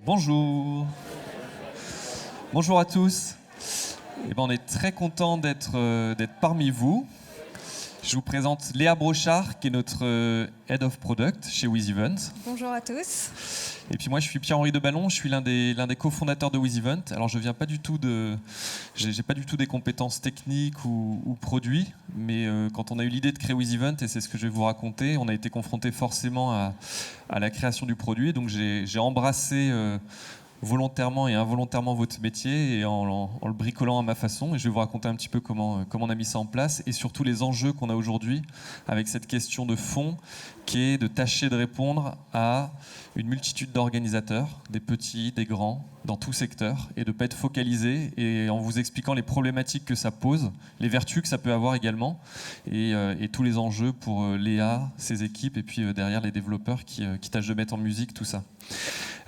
Bonjour. Bonjour à tous. On est très content d'être parmi vous. Je vous présente Léa Brochard, qui est notre Head of Product chez WizEvent. Bonjour à tous. Et puis moi, je suis Pierre-Henri Deballon, je suis l'un des cofondateurs de WizEvent. Alors, je viens pas du tout j'ai pas du tout des compétences techniques ou produits, mais quand on a eu l'idée de créer WizEvent, et c'est ce que je vais vous raconter, on a été confronté forcément à la création du produit. Donc, j'ai embrassé volontairement et involontairement votre métier et en le bricolant à ma façon. Et je vais vous raconter un petit peu comment on a mis ça en place et surtout les enjeux qu'on a aujourd'hui avec cette question de fond qui est de tâcher de répondre à une multitude d'organisateurs, des petits, des grands, dans tout secteur, et de ne pas être focalisé, et en vous expliquant les problématiques que ça pose, les vertus que ça peut avoir également, et tous les enjeux pour Léa, ses équipes, et puis derrière les développeurs qui tâchent de mettre en musique tout ça.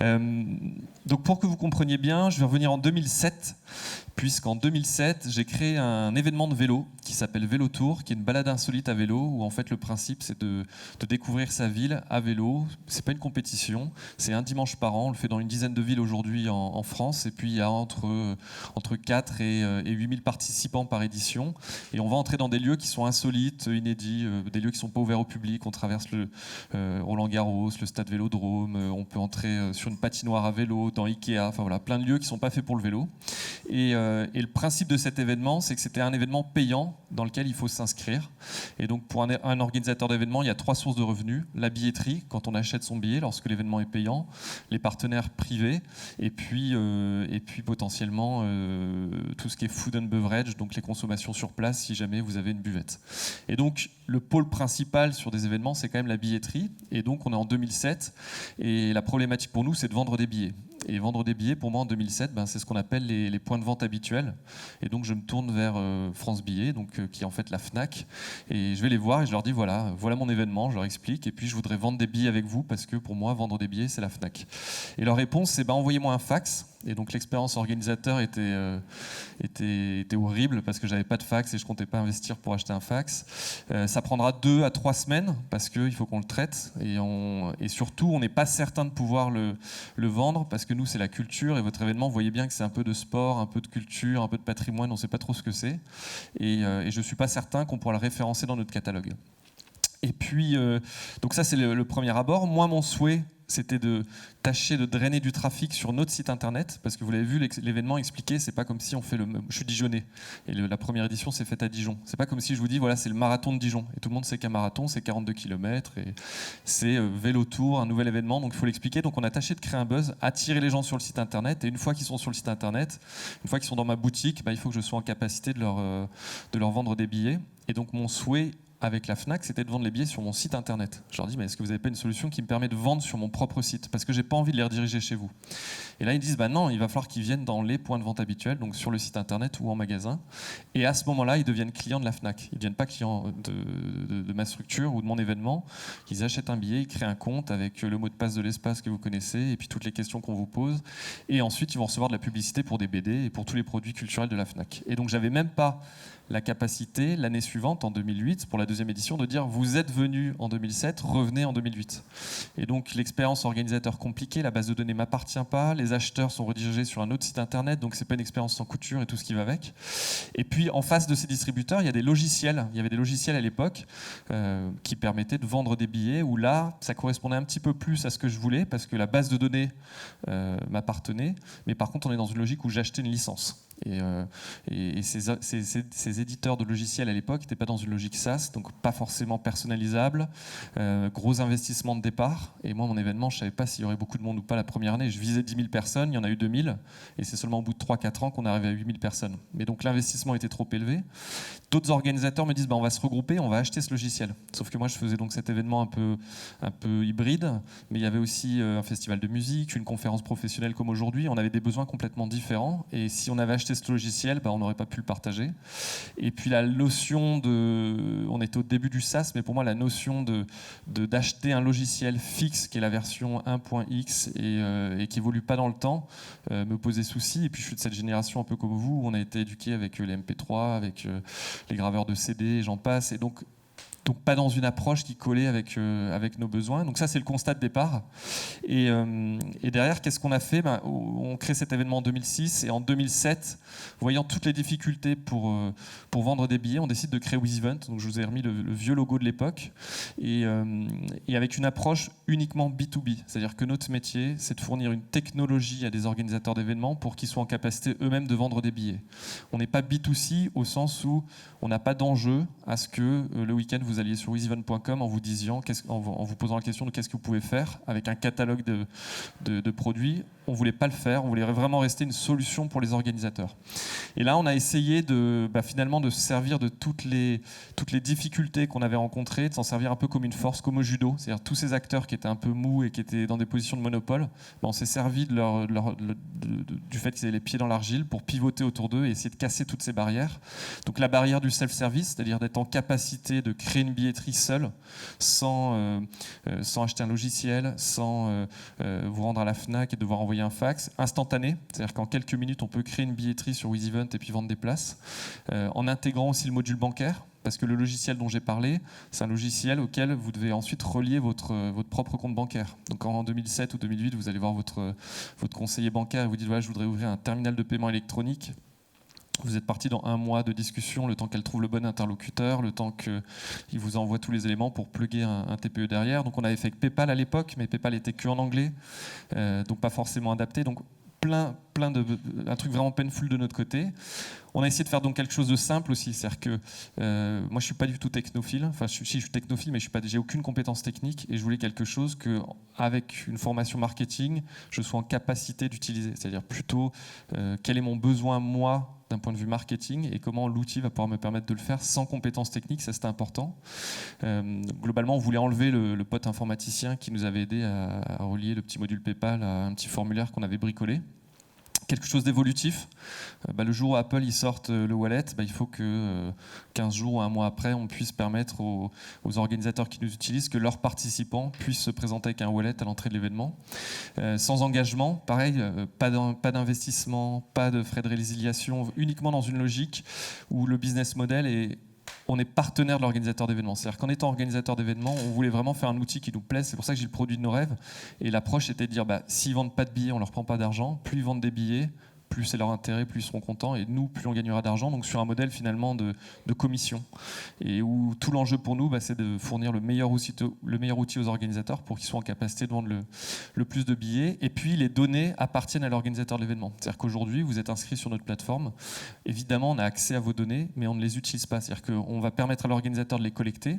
Donc pour que vous compreniez bien, je vais revenir en 2007, puisqu'en 2007, j'ai créé un événement de vélo qui s'appelle Vélo Tour, qui est une balade insolite à vélo, où en fait le principe c'est de découvrir sa ville à vélo. C'est pas une compétition, c'est un dimanche par an, on le fait dans une dizaine de villes aujourd'hui en France, et puis il y a entre 4 et 8 000 participants par édition, et on va entrer dans des lieux qui sont insolites, inédits, des lieux qui sont pas ouverts au public. On traverse le Roland-Garros, le stade Vélodrome, on peut entrer sur une patinoire à vélo, dans Ikea, enfin voilà, plein de lieux qui sont pas faits pour le vélo. Et le principe de cet événement, c'est que c'était un événement payant dans lequel il faut s'inscrire. Et donc pour un organisateur d'événement, il y a 3 sources de revenus: la billetterie, quand on achète son billet, lorsque l'événement est payant, les partenaires privés, et puis potentiellement tout ce qui est food and beverage, donc les consommations sur place si jamais vous avez une buvette. Et donc le pôle principal sur des événements, c'est quand même la billetterie. Et donc on est en 2007, et la problématique pour nous, c'est de vendre des billets. Et vendre des billets, pour moi, en 2007, c'est ce qu'on appelle les points de vente habituels. Et donc, je me tourne vers France Billets, qui est en fait la Fnac. Et je vais les voir et je leur dis, voilà mon événement, je leur explique. Et puis, je voudrais vendre des billets avec vous parce que pour moi, vendre des billets, c'est la Fnac. Et leur réponse, c'est envoyez-moi un fax. Et donc, l'expérience organisateur était horrible parce que j'avais pas de fax et je comptais pas investir pour acheter un fax. Ça prendra 2 à 3 semaines parce qu'il faut qu'on le traite. Et surtout, on n'est pas certain de pouvoir le vendre parce que nous, c'est la culture, et votre événement, vous voyez bien que c'est un peu de sport, un peu de culture, un peu de patrimoine, on ne sait pas trop ce que c'est. Et je ne suis pas certain qu'on pourra le référencer dans notre catalogue. Et puis, donc ça, c'est le premier abord. Moi, mon souhait, c'était de tâcher de drainer du trafic sur notre site internet, parce que vous l'avez vu, l'événement expliqué, c'est pas comme si on fait je suis dijonnais, et la première édition s'est faite à Dijon. C'est pas comme si je vous dis, voilà, c'est le marathon de Dijon, et tout le monde sait qu'un marathon, c'est 42 km, et c'est Vélo Tour, un nouvel événement, donc il faut l'expliquer. Donc on a tâché de créer un buzz, attirer les gens sur le site internet, et une fois qu'ils sont sur le site internet, une fois qu'ils sont dans ma boutique, il faut que je sois en capacité de leur vendre des billets. Et donc mon souhait avec la Fnac, c'était de vendre les billets sur mon site internet. Je leur dis, mais est-ce que vous n'avez pas une solution qui me permet de vendre sur mon propre site? Parce que j'ai pas envie de les rediriger chez vous. Et là, ils disent, non, il va falloir qu'ils viennent dans les points de vente habituels, donc sur le site internet ou en magasin. Et à ce moment-là, ils deviennent clients de la Fnac. Ils ne deviennent pas clients de ma structure ou de mon événement. Ils achètent un billet, ils créent un compte avec le mot de passe de l'espace que vous connaissez et puis toutes les questions qu'on vous pose. Et ensuite, ils vont recevoir de la publicité pour des BD et pour tous les produits culturels de la Fnac. Et donc, j'avais même pas la capacité, l'année suivante, en 2008, pour la deuxième édition, de dire vous êtes venu en 2007, revenez en 2008. Et donc l'expérience organisateur compliquée, la base de données ne m'appartient pas, les acheteurs sont redirigés sur un autre site internet, donc c'est pas une expérience sans couture et tout ce qui va avec. Et puis en face de ces distributeurs, il y a des logiciels. Il y avait des logiciels à l'époque qui permettaient de vendre des billets, où là, ça correspondait un petit peu plus à ce que je voulais, parce que la base de données m'appartenait, mais par contre on est dans une logique où j'achetais une licence. Et ces éditeurs de logiciels à l'époque n'étaient pas dans une logique SaaS, donc pas forcément personnalisable, gros investissement de départ. Et moi, mon événement, je ne savais pas s'il y aurait beaucoup de monde ou pas la première année. Je visais 10 000 personnes, il y en a eu 2 000, et c'est seulement au bout de 3-4 ans qu'on est arrivé à 8 000 personnes. Mais donc l'investissement était trop élevé. D'autres organisateurs me disent on va se regrouper, on va acheter ce logiciel. Sauf que moi, je faisais donc cet événement un peu hybride, mais il y avait aussi un festival de musique, une conférence professionnelle comme aujourd'hui. On avait des besoins complètement différents, et si on avait acheté ce logiciel, on n'aurait pas pu le partager. Et puis la notion on était au début du SaaS, mais pour moi la notion d'acheter un logiciel fixe qui est la version 1.x et qui évolue pas dans le temps me posait souci. Et puis je suis de cette génération un peu comme vous, où on a été éduqué avec les MP3, avec les graveurs de CD, et j'en passe. Et donc Donc pas dans une approche qui collait avec nos besoins. Donc ça, c'est le constat de départ. Et derrière, qu'est-ce qu'on a fait? On crée cet événement en 2006 et en 2007, voyant toutes les difficultés pour vendre des billets, on décide de créer WizEvent. Donc je vous ai remis le vieux logo de l'époque et avec une approche uniquement B2B. C'est-à-dire que notre métier, c'est de fournir une technologie à des organisateurs d'événements pour qu'ils soient en capacité eux-mêmes de vendre des billets. On n'est pas B2C au sens où on n'a pas d'enjeu à ce que le week-end vous alliez sur wizevent.com en vous posant la question de qu'est-ce que vous pouvez faire avec un catalogue de produits. On ne voulait pas le faire, on voulait vraiment rester une solution pour les organisateurs. Et là, on a essayé finalement de se servir de toutes les difficultés qu'on avait rencontrées, de s'en servir un peu comme une force, comme au judo. C'est-à-dire tous ces acteurs qui étaient un peu mous et qui étaient dans des positions de monopole, on s'est servi du fait qu'ils avaient les pieds dans l'argile pour pivoter autour d'eux et essayer de casser toutes ces barrières. Donc la barrière du self-service, c'est-à-dire d'être en capacité de créer une billetterie seule, sans acheter un logiciel, sans vous rendre à la FNAC et devoir envoyer un fax, instantané, c'est-à-dire qu'en quelques minutes, on peut créer une billetterie sur WizEvent et puis vendre des places, en intégrant aussi le module bancaire, parce que le logiciel dont j'ai parlé, c'est un logiciel auquel vous devez ensuite relier votre propre compte bancaire. Donc en 2007 ou 2008, vous allez voir votre conseiller bancaire et vous dites voilà, je voudrais ouvrir un terminal de paiement électronique. Vous êtes parti dans un mois de discussion, le temps qu'elle trouve le bon interlocuteur, le temps qu'il vous envoie tous les éléments pour plugger un TPE derrière. Donc on avait fait avec PayPal à l'époque, mais PayPal était que en anglais, donc pas forcément adapté. Donc un truc vraiment painful de notre côté. On a essayé de faire donc quelque chose de simple aussi, c'est-à-dire que moi je suis pas du tout technophile, enfin je suis technophile mais j'ai aucune compétence technique et je voulais quelque chose que avec une formation marketing, je sois en capacité d'utiliser, c'est-à-dire plutôt quel est mon besoin moi d'un point de vue marketing et comment l'outil va pouvoir me permettre de le faire sans compétences techniques, ça c'était important. Globalement, on voulait enlever le pote informaticien qui nous avait aidé à relier le petit module PayPal à un petit formulaire qu'on avait bricolé. Quelque chose d'évolutif. Le jour où Apple sorte le wallet, il faut que 15 jours ou un mois après, on puisse permettre aux organisateurs qui nous utilisent que leurs participants puissent se présenter avec un wallet à l'entrée de l'événement. Sans engagement, pareil, pas d'investissement, pas de frais de résiliation, uniquement dans une logique où le business model est on est partenaire de l'organisateur d'événements. C'est-à-dire qu'en étant organisateur d'événements, on voulait vraiment faire un outil qui nous plaise. C'est pour ça que j'ai le produit de nos rêves. Et l'approche était de dire, s'ils ne vendent pas de billets, on ne leur prend pas d'argent. Plus ils vendent des billets, plus c'est leur intérêt, plus ils seront contents. Et nous, plus on gagnera d'argent. Donc sur un modèle finalement de commission. Et où tout l'enjeu pour nous, c'est de fournir le meilleur outil aux organisateurs pour qu'ils soient en capacité de vendre le plus de billets. Et puis les données appartiennent à l'organisateur de l'événement. C'est-à-dire qu'aujourd'hui, vous êtes inscrit sur notre plateforme. Évidemment, on a accès à vos données, mais on ne les utilise pas. C'est-à-dire qu'on va permettre à l'organisateur de les collecter,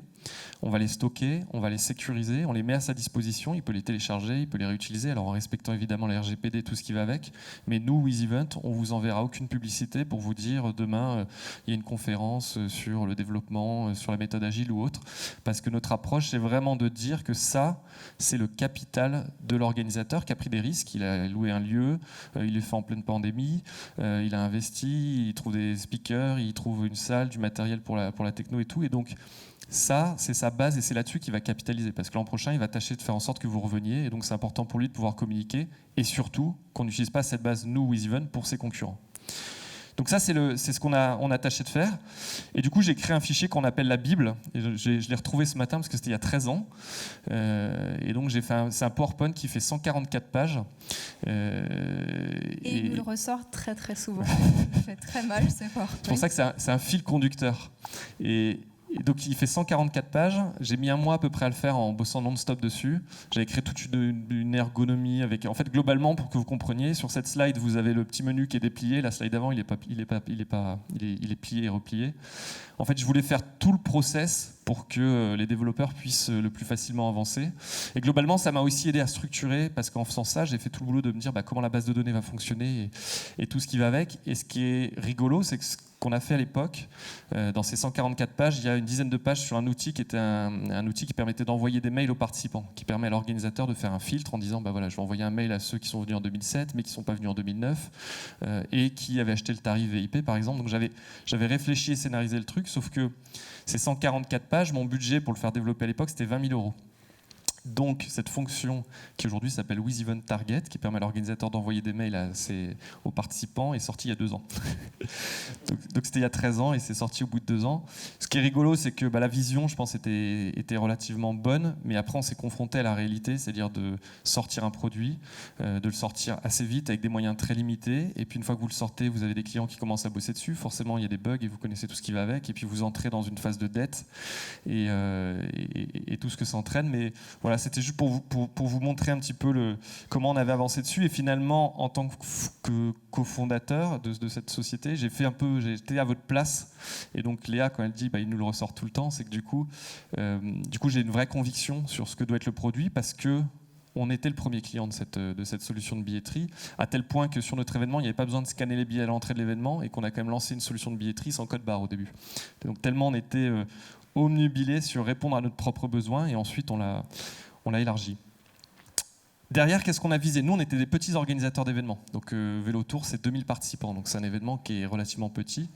on va les stocker, on va les sécuriser, on les met à sa disposition, il peut les télécharger, il peut les réutiliser, alors en respectant évidemment la RGPD, tout ce qui va avec. Mais nous, WizEvent, on vous enverra aucune publicité pour vous dire demain il y a une conférence sur le développement, sur la méthode agile ou autre, parce que notre approche c'est vraiment de dire que ça c'est le capital de l'organisateur qui a pris des risques, il a loué un lieu, il est fait en pleine pandémie, il a investi, il trouve des speakers, il trouve une salle, du matériel pour la techno et tout, et donc ça, c'est sa base et c'est là-dessus qu'il va capitaliser parce que l'an prochain, il va tâcher de faire en sorte que vous reveniez et donc c'est important pour lui de pouvoir communiquer et surtout qu'on n'utilise pas cette base, nous, WizEvent, pour ses concurrents. Donc ça, c'est ce qu'on a tâché de faire. Et du coup, j'ai créé un fichier qu'on appelle la Bible. Et je l'ai retrouvé ce matin parce que c'était il y a 13 ans. Et donc, c'est un PowerPoint qui fait 144 pages. Et il nous le ressort très très souvent. Ça fait très mal, ce PowerPoint. C'est pour ça que c'est un fil conducteur. Et donc il fait 144 pages, j'ai mis un mois à peu près à le faire en bossant non-stop dessus. J'avais créé toute une ergonomie avec, en fait globalement pour que vous compreniez, sur cette slide vous avez le petit menu qui est déplié, la slide d'avant il est plié et replié. En fait je voulais faire tout le process pour que les développeurs puissent le plus facilement avancer. Et globalement ça m'a aussi aidé à structurer parce qu'en faisant ça j'ai fait tout le boulot de me dire comment la base de données va fonctionner et tout ce qui va avec. Et ce qui est rigolo c'est que qu'on a fait à l'époque, dans ces 144 pages, il y a une dizaine de pages sur un outil qui était un outil qui permettait d'envoyer des mails aux participants, qui permet à l'organisateur de faire un filtre en disant je vais envoyer un mail à ceux qui sont venus en 2007 mais qui ne sont pas venus en 2009 et qui avaient acheté le tarif VIP par exemple. Donc j'avais réfléchi et scénarisé le truc, sauf que ces 144 pages, mon budget pour le faire développer à l'époque c'était 20 000 €. Donc, cette fonction qui aujourd'hui s'appelle WizEvent Target, qui permet à l'organisateur d'envoyer des mails aux participants, est sortie il y a 2 ans. donc c'était il y a 13 ans et c'est sorti au bout de 2 ans. Ce qui est rigolo, c'est que la vision, je pense, était relativement bonne, mais après on s'est confronté à la réalité, c'est-à-dire de sortir un produit, de le sortir assez vite avec des moyens très limités, et puis une fois que vous le sortez, vous avez des clients qui commencent à bosser dessus, forcément il y a des bugs et vous connaissez tout ce qui va avec, et puis vous entrez dans une phase de dette et tout ce que ça entraîne. Mais voilà, c'était juste pour vous montrer un petit peu comment on avait avancé dessus. Et finalement, en tant que cofondateur de cette société, j'ai été à votre place. Et donc Léa, quand elle dit il nous le ressort tout le temps, c'est que du coup j'ai une vraie conviction sur ce que doit être le produit, parce que on était le premier client de cette solution de billetterie, à tel point que sur notre événement, il n'y avait pas besoin de scanner les billets à l'entrée de l'événement, et qu'on a quand même lancé une solution de billetterie sans code barre au début. Donc tellement on était omnubilé sur répondre à notre propre besoin, et ensuite on l'a élargi. Derrière, qu'est-ce qu'on a visé? Nous, on était des petits organisateurs d'événements. Donc Vélo Tour, c'est 2000 participants, donc c'est un événement qui est relativement petit.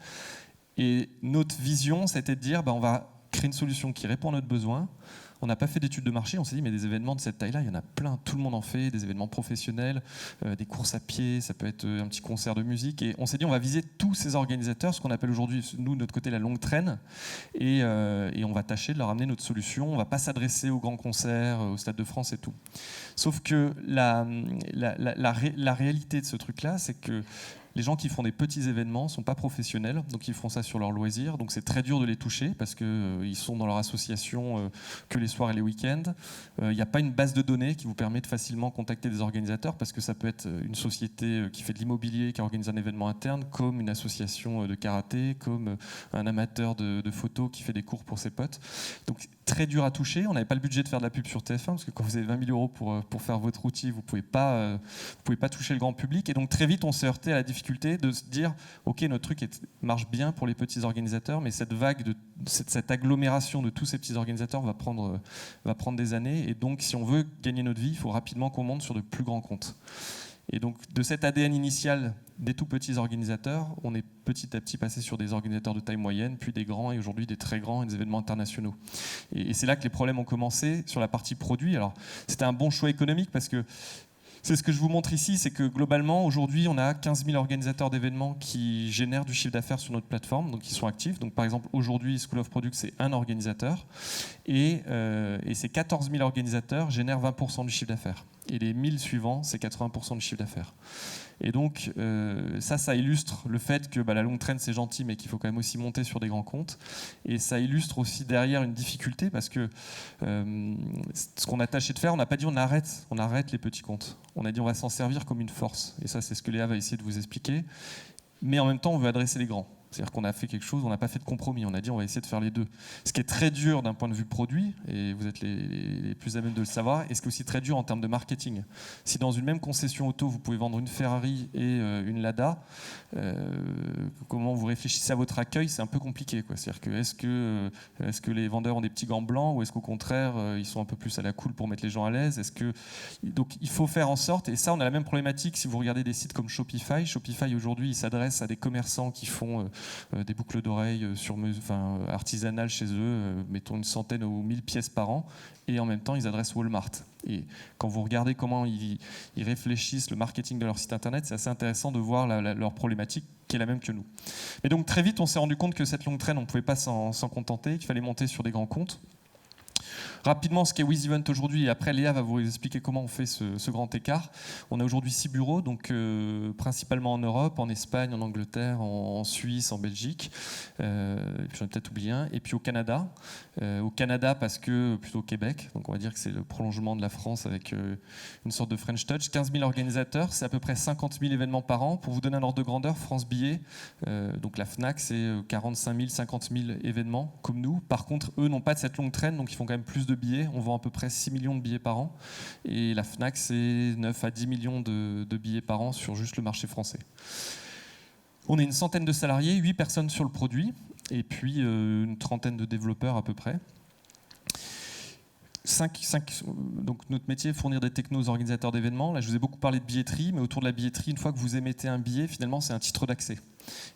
Et notre vision, c'était de dire, on va créer une solution qui répond à notre besoin. On n'a pas fait d'études de marché, on s'est dit mais des événements de cette taille-là, il y en a plein, tout le monde en fait, des événements professionnels, des courses à pied, ça peut être un petit concert de musique, et on s'est dit on va viser tous ces organisateurs, ce qu'on appelle aujourd'hui, nous de notre côté, la longue traîne, et on va tâcher de leur amener notre solution. On ne va pas s'adresser aux grands concerts, au Stade de France et tout. Sauf que la réalité de ce truc-là, c'est que les gens qui font des petits événements ne sont pas professionnels, donc ils font ça sur leur loisir, donc c'est très dur de les toucher parce qu'ils sont dans leur association que les soirs et les week-ends. Il n'y a pas une base de données qui vous permet de facilement contacter des organisateurs, parce que ça peut être une société qui fait de l'immobilier, qui organise un événement interne, comme une association de karaté, comme un amateur de photos qui fait des cours pour ses potes. Donc très dur à toucher. On n'avait pas le budget de faire de la pub sur TF1, parce que quand vous avez 20 000 € pour faire votre outil, vous pouvez pas toucher le grand public. Et donc très vite, on s'est heurté à la difficulté de se dire, ok, notre truc marche bien pour les petits organisateurs, mais cette vague, cette agglomération de tous ces petits organisateurs va prendre des années. Et donc, si on veut gagner notre vie, il faut rapidement qu'on monte sur de plus grands comptes. Et donc, de cet ADN initial des tout petits organisateurs, on est petit à petit passé sur des organisateurs de taille moyenne, puis des grands, et aujourd'hui des très grands, et des événements internationaux. Et c'est là que les problèmes ont commencé sur la partie produit. Alors, c'était un bon choix économique, parce que c'est ce que je vous montre ici, c'est que globalement, aujourd'hui, on a 15 000 organisateurs d'événements qui génèrent du chiffre d'affaires sur notre plateforme, donc qui sont actifs. Donc par exemple, aujourd'hui, School of Product, c'est un organisateur, et ces 14 000 organisateurs génèrent 20% du chiffre d'affaires. Et les 1000 suivants, c'est 80% du chiffre d'affaires. Et donc, ça illustre le fait que la longue traîne, c'est gentil, mais qu'il faut quand même aussi monter sur des grands comptes. Et ça illustre aussi derrière une difficulté, parce que ce qu'on a tâché de faire, on n'a pas dit on arrête les petits comptes. On a dit on va s'en servir comme une force. Et ça, c'est ce que Léa va essayer de vous expliquer. Mais en même temps, on veut adresser les grands. C'est-à-dire qu'on a fait quelque chose, on n'a pas fait de compromis. On a dit on va essayer de faire les deux. Ce qui est très dur d'un point de vue produit, et vous êtes les plus à même de le savoir, et ce qui est aussi très dur en termes de marketing. Si dans une même concession auto, vous pouvez vendre une Ferrari et une Lada, comment vous réfléchissez à votre accueil, c'est un peu compliqué, quoi. C'est-à-dire que est-ce que les vendeurs ont des petits gants blancs, ou est-ce qu'au contraire, ils sont un peu plus à la cool pour mettre les gens à l'aise? Donc il faut faire en sorte, et ça on a la même problématique si vous regardez des sites comme Shopify. Shopify aujourd'hui, il s'adresse à des commerçants qui font des boucles d'oreilles artisanales chez eux, mettons une centaine ou 1000 pièces par an, et en même temps ils adressent Walmart. Et quand vous regardez comment ils réfléchissent le marketing de leur site internet, c'est assez intéressant de voir leur problématique qui est la même que nous. Et donc très vite on s'est rendu compte que cette longue traîne, on ne pouvait pas s'en contenter, qu'il fallait monter sur des grands comptes. Rapidement, ce qu'est WizEvent aujourd'hui, et après Léa va vous expliquer comment on fait ce grand écart. On a aujourd'hui 6 bureaux, donc principalement en Europe, en Espagne, en Angleterre, en Suisse, en Belgique, et puis j'en ai peut-être oublié un, et puis au Canada. Au Canada plutôt au Québec, donc on va dire que c'est le prolongement de la France avec une sorte de French touch. 15 000 organisateurs, c'est à peu près 50 000 événements par an. Pour vous donner un ordre de grandeur, France Billet, donc la FNAC, c'est 45 000, 50 000 événements comme nous. Par contre, eux n'ont pas de cette longue traîne, donc ils font quand même plus de billets. On vend à peu près 6 millions de billets par an. Et la FNAC, c'est 9 à 10 millions de billets par an sur juste le marché français. On est une centaine de salariés, 8 personnes sur le produit, et puis une trentaine de développeurs à peu près. Donc notre métier est fournir des technos aux organisateurs d'événements. Là, je vous ai beaucoup parlé de billetterie, mais autour de la billetterie, une fois que vous émettez un billet, finalement, c'est un titre d'accès.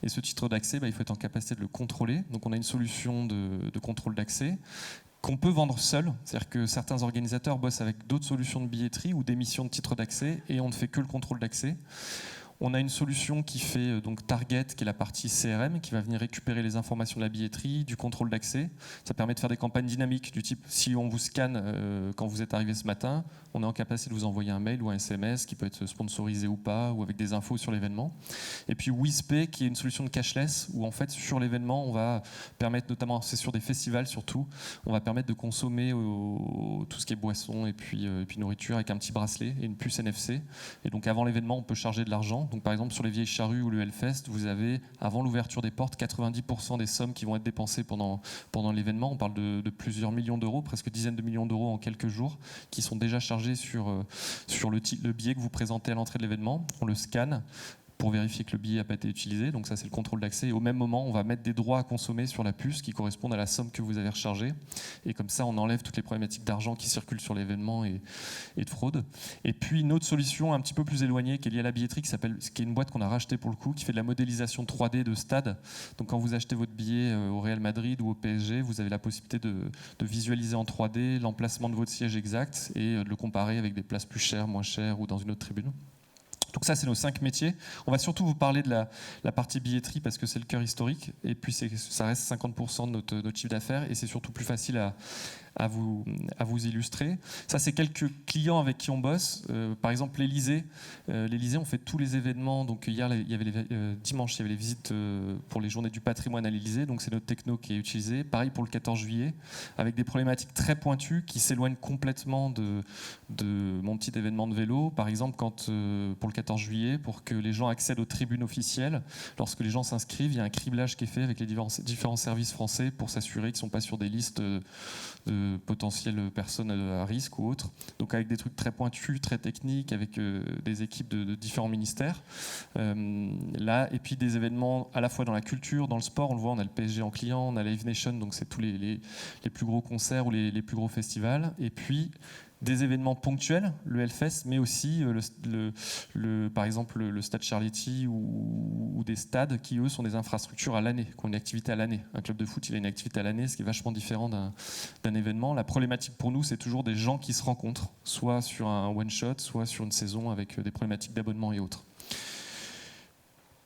Et ce titre d'accès, il faut être en capacité de le contrôler. Donc on a une solution de contrôle d'accès. qu'on peut vendre seul, c'est-à-dire que certains organisateurs bossent avec d'autres solutions de billetterie ou d'émission de titres d'accès et on ne fait que le contrôle d'accès. On a une solution qui fait donc Target, qui est la partie CRM, qui va venir récupérer les informations de la billetterie, du contrôle d'accès. Ça permet de faire des campagnes dynamiques du type, si on vous scanne quand vous êtes arrivé ce matin, on est en capacité de vous envoyer un mail ou un SMS qui peut être sponsorisé ou pas, ou avec des infos sur l'événement. Et puis WizPay, qui est une solution de cashless, où en fait sur l'événement, on va permettre, notamment, c'est sur des festivals surtout, on va permettre de consommer tout ce qui est boisson et puis nourriture avec un petit bracelet et une puce NFC. Et donc avant l'événement, on peut charger de l'argent. Donc, par exemple, sur les Vieilles Charrues ou le Hellfest, vous avez, avant l'ouverture des portes, 90% des sommes qui vont être dépensées pendant l'événement. On parle de plusieurs millions d'euros, presque dizaines de millions d'euros en quelques jours, qui sont déjà chargés sur le billet que vous présentez à l'entrée de l'événement. On le scanne pour vérifier que le billet n'a pas été utilisé. Donc ça, c'est le contrôle d'accès. Et au même moment, on va mettre des droits à consommer sur la puce qui correspondent à la somme que vous avez rechargée. Et comme ça, on enlève toutes les problématiques d'argent qui circulent sur l'événement et de fraude. Et puis une autre solution un petit peu plus éloignée qui est liée à la billetterie, qui est une boîte qu'on a rachetée pour le coup, qui fait de la modélisation 3D de stade. Donc quand vous achetez votre billet au Real Madrid ou au PSG, vous avez la possibilité de visualiser en 3D l'emplacement de votre siège exact et de le comparer avec des places plus chères, moins chères ou dans une autre tribune. Donc ça, c'est nos 5 métiers. On va surtout vous parler de la partie billetterie parce que c'est le cœur historique. Et puis, ça reste 50% de notre chiffre d'affaires. Et c'est surtout plus facile à vous illustrer. Ça, c'est quelques clients avec qui on bosse. Par exemple, l'Élysée. L'Élysée, on fait tous les événements. Donc hier, dimanche, il y avait les visites pour les journées du patrimoine à l'Élysée. Donc c'est notre techno qui est utilisé. Pareil pour le 14 juillet, avec des problématiques très pointues qui s'éloignent complètement de mon petit événement de vélo. Par exemple, quand pour le 14 juillet, pour que les gens accèdent aux tribunes officielles, lorsque les gens s'inscrivent, il y a un criblage qui est fait avec les différents services français pour s'assurer qu'ils ne sont pas sur des listes de potentielles personnes à risque ou autres. Donc avec des trucs très pointus, très techniques, avec des équipes de différents ministères. Et puis des événements à la fois dans la culture, dans le sport, on le voit, on a le PSG en client, on a Live Nation, donc c'est tous les plus gros concerts ou les plus gros festivals. Et puis des événements ponctuels, le Hellfest, mais aussi par exemple le Stade Charletti ou des stades qui, eux, sont des infrastructures à l'année, qui ont une activité à l'année. Un club de foot, il a une activité à l'année, ce qui est vachement différent d'un événement. La problématique pour nous, c'est toujours des gens qui se rencontrent, soit sur un one-shot, soit sur une saison avec des problématiques d'abonnement et autres.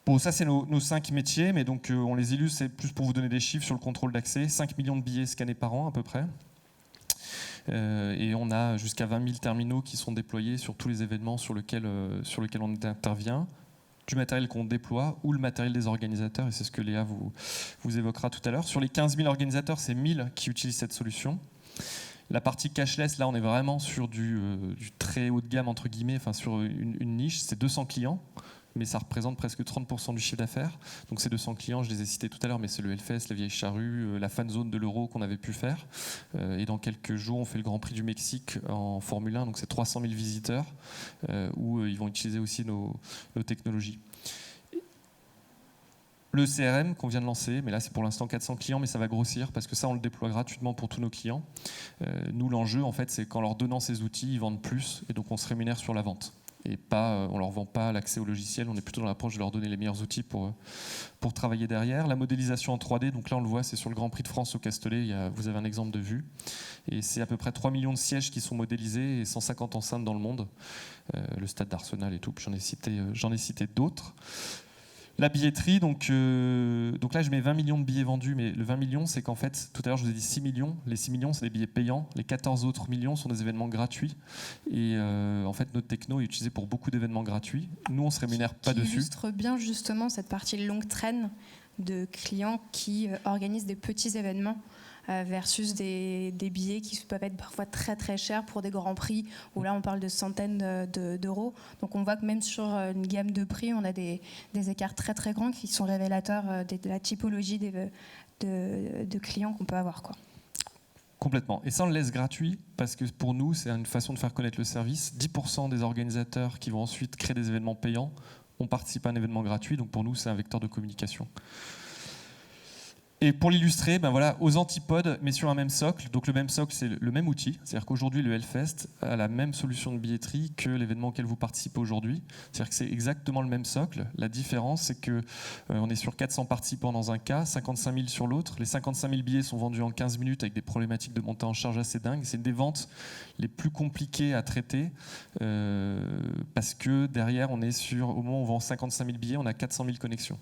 Bon, ça, c'est nos 5 métiers, mais donc on les illustre, c'est plus pour vous donner des chiffres sur le contrôle d'accès. 5 millions de billets scannés par an, à peu près. Et on a jusqu'à 20 000 terminaux qui sont déployés sur tous les événements sur lesquels on intervient, du matériel qu'on déploie ou le matériel des organisateurs, et c'est ce que Léa vous évoquera tout à l'heure. Sur les 15 000 organisateurs, c'est 1 000 qui utilisent cette solution. La partie cashless, là, on est vraiment sur du très haut de gamme, entre guillemets, enfin sur une niche, c'est 200 clients. Mais ça représente presque 30% du chiffre d'affaires. Donc ces 200 clients, je les ai cités tout à l'heure, mais c'est le Hellfest, la Vieille Charrue, la fan zone de l'Euro qu'on avait pu faire. Et dans quelques jours, on fait le Grand Prix du Mexique en Formule 1, donc c'est 300 000 visiteurs, où ils vont utiliser aussi nos technologies. Le CRM qu'on vient de lancer, mais là c'est pour l'instant 400 clients, mais ça va grossir parce que ça on le déploie gratuitement pour tous nos clients. Nous l'enjeu en fait c'est qu'en leur donnant ces outils, ils vendent plus et donc on se rémunère sur la vente. Et pas, on leur vend pas l'accès au logiciel, on est plutôt dans l'approche de leur donner les meilleurs outils pour travailler derrière. La modélisation en 3D, donc là on le voit, c'est sur le Grand Prix de France au Castellet, vous avez un exemple de vue. Et c'est à peu près 3 millions de sièges qui sont modélisés et 150 enceintes dans le monde. Le stade d'Arsenal et tout, puis j'en ai cité d'autres. La billetterie, donc là je mets 20 millions de billets vendus, mais le 20 millions c'est qu'en fait, tout à l'heure je vous ai dit 6 millions, les 6 millions c'est des billets payants, les 14 autres millions sont des événements gratuits, et en fait notre techno est utilisé pour beaucoup d'événements gratuits, nous on se rémunère pas dessus. Ça illustre bien justement cette partie longue traîne de clients qui organisent des petits événements versus des billets qui peuvent être parfois très très chers pour des grands prix où là on parle de centaines d'euros. Donc on voit que même sur une gamme de prix on a des écarts très très grands qui sont révélateurs de la typologie de clients qu'on peut avoir, quoi. Complètement. Et ça, on le laisse gratuit parce que pour nous, c'est une façon de faire connaître le service. 10% des organisateurs qui vont ensuite créer des événements payants ont participé à un événement gratuit. Donc pour nous, c'est un vecteur de communication. Et pour l'illustrer, ben voilà, aux antipodes, mais sur un même socle. Donc le même socle, c'est le même outil. C'est-à-dire qu'aujourd'hui, le Hellfest a la même solution de billetterie que l'événement auquel vous participez aujourd'hui. C'est-à-dire que c'est exactement le même socle. La différence, c'est que on est sur 400 participants dans un cas, 55 000 sur l'autre. Les 55 000 billets sont vendus en 15 minutes avec des problématiques de montée en charge assez dingues. C'est une des ventes les plus compliquées à traiter parce que derrière, on est sur, au moment où on vend 55 000 billets, on a 400 000 connexions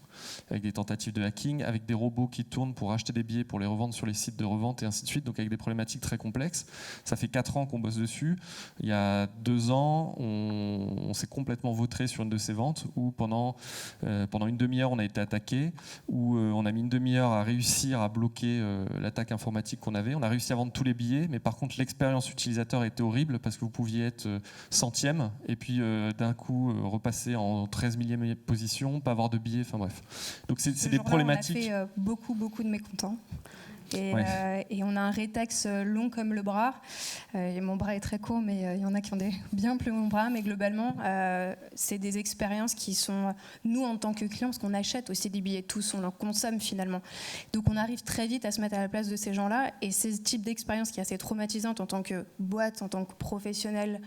avec des tentatives de hacking, avec des robots qui tournent pour acheter des billets, pour les revendre sur les sites de revente et ainsi de suite, donc avec des problématiques très complexes. Ça fait 4 ans qu'on bosse dessus. Il y a 2 ans, on s'est complètement vautré sur une de ces ventes où pendant une demi-heure, on a été attaqué, où on a mis une demi-heure à réussir à bloquer l'attaque informatique qu'on avait. On a réussi à vendre tous les billets, mais par contre, l'expérience utilisateur était horrible parce que vous pouviez être centième et puis d'un coup repasser en 13 millième position, pas avoir de billets, enfin bref. Donc c'est des problématiques. On a fait beaucoup de mécontents. Et on a un rétex long comme le bras. Et mon bras est très court, mais il y en a qui ont des bien plus longs bras. Mais globalement, c'est des expériences qui sont, nous en tant que clients, parce qu'on achète aussi des billets tous, on en consomme finalement. Donc on arrive très vite à se mettre à la place de ces gens-là. Et c'est ce type d'expérience qui est assez traumatisante en tant que boîte, en tant que professionnel.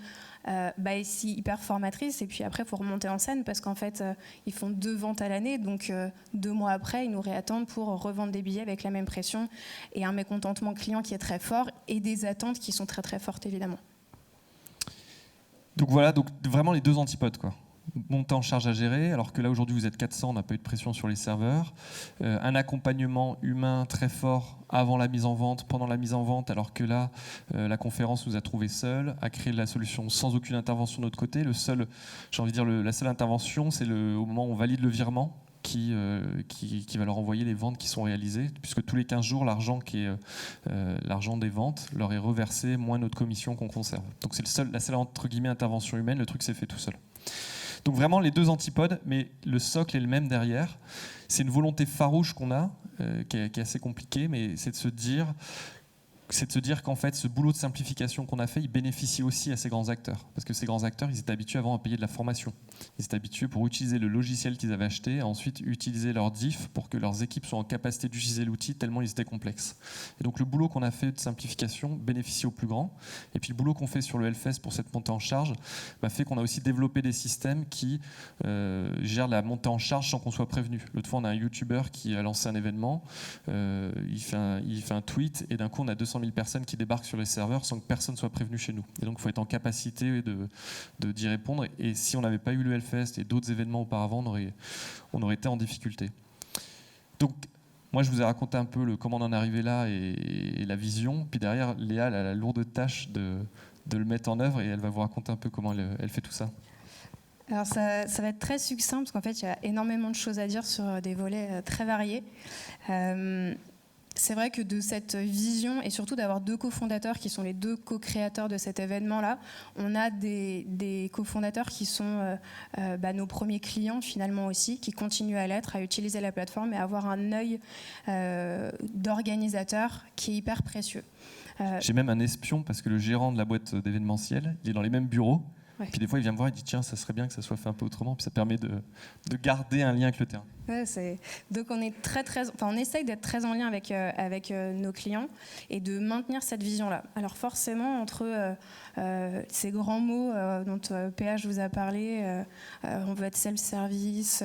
Ici hyper formatrice, et puis après il faut remonter en scène parce qu'en fait ils font 2 ventes à l'année, donc 2 mois après ils nous réattendent pour revendre des billets avec la même pression et un mécontentement client qui est très fort et des attentes qui sont très très fortes évidemment. Donc voilà, donc vraiment les 2 antipodes quoi. Monter en charge à gérer, alors que là aujourd'hui vous êtes 400, on n'a pas eu de pression sur les serveurs. Un accompagnement humain très fort avant la mise en vente, pendant la mise en vente, alors que là la conférence nous a trouvé seuls, a créé la solution sans aucune intervention de notre côté. La seule intervention, c'est au moment où on valide le virement qui va leur envoyer les ventes qui sont réalisées, puisque tous les 15 jours, l'argent qui est l'argent des ventes leur est reversé, moins notre commission qu'on conserve. Donc c'est la seule entre guillemets intervention humaine, le truc s'est fait tout seul. Donc vraiment les 2 antipodes, mais le socle est le même derrière. C'est une volonté farouche qu'on a, qui est assez compliquée, mais c'est de se dire qu'en fait, ce boulot de simplification qu'on a fait, il bénéficie aussi à ces grands acteurs. Parce que ces grands acteurs, ils étaient habitués avant à payer de la formation. Ils étaient habitués pour utiliser le logiciel qu'ils avaient acheté, à ensuite utiliser leur diff pour que leurs équipes soient en capacité d'utiliser l'outil tellement ils étaient complexes. Et donc le boulot qu'on a fait de simplification bénéficie aux plus grands. Et puis le boulot qu'on fait sur le Hellfest pour cette montée en charge fait qu'on a aussi développé des systèmes qui gèrent la montée en charge sans qu'on soit prévenu. L'autre fois, on a un YouTuber qui a lancé un événement, il fait un tweet, et d'un coup, on a 200 000 personnes qui débarquent sur les serveurs sans que personne soit prévenu chez nous. Et donc, il faut être en capacité d'y répondre. Et si on n'avait pas eu le Hellfest et d'autres événements auparavant, on aurait été en difficulté. Donc, moi, je vous ai raconté un peu comment on en est arrivé là et la vision. Puis derrière, Léa elle a la lourde tâche de le mettre en œuvre et elle va vous raconter un peu comment elle fait tout ça. Alors ça va être très succinct parce qu'en fait il y a énormément de choses à dire sur des volets très variés. C'est vrai que de cette vision et surtout d'avoir 2 cofondateurs qui sont les 2 co-créateurs de cet événement-là, on a des cofondateurs qui sont nos premiers clients finalement aussi, qui continuent à l'être, à utiliser la plateforme et à avoir un œil d'organisateur qui est hyper précieux. J'ai même un espion parce que le gérant de la boîte d'événementiel, il est dans les mêmes bureaux. Ouais. Puis des fois, il vient me voir et dit tiens, ça serait bien que ça soit fait un peu autrement. Puis ça permet de garder un lien avec le terrain. Ouais, donc on est on essaye d'être très en lien avec nos clients et de maintenir cette vision-là. Alors forcément, entre ces grands mots dont PH vous a parlé, on veut être self-service,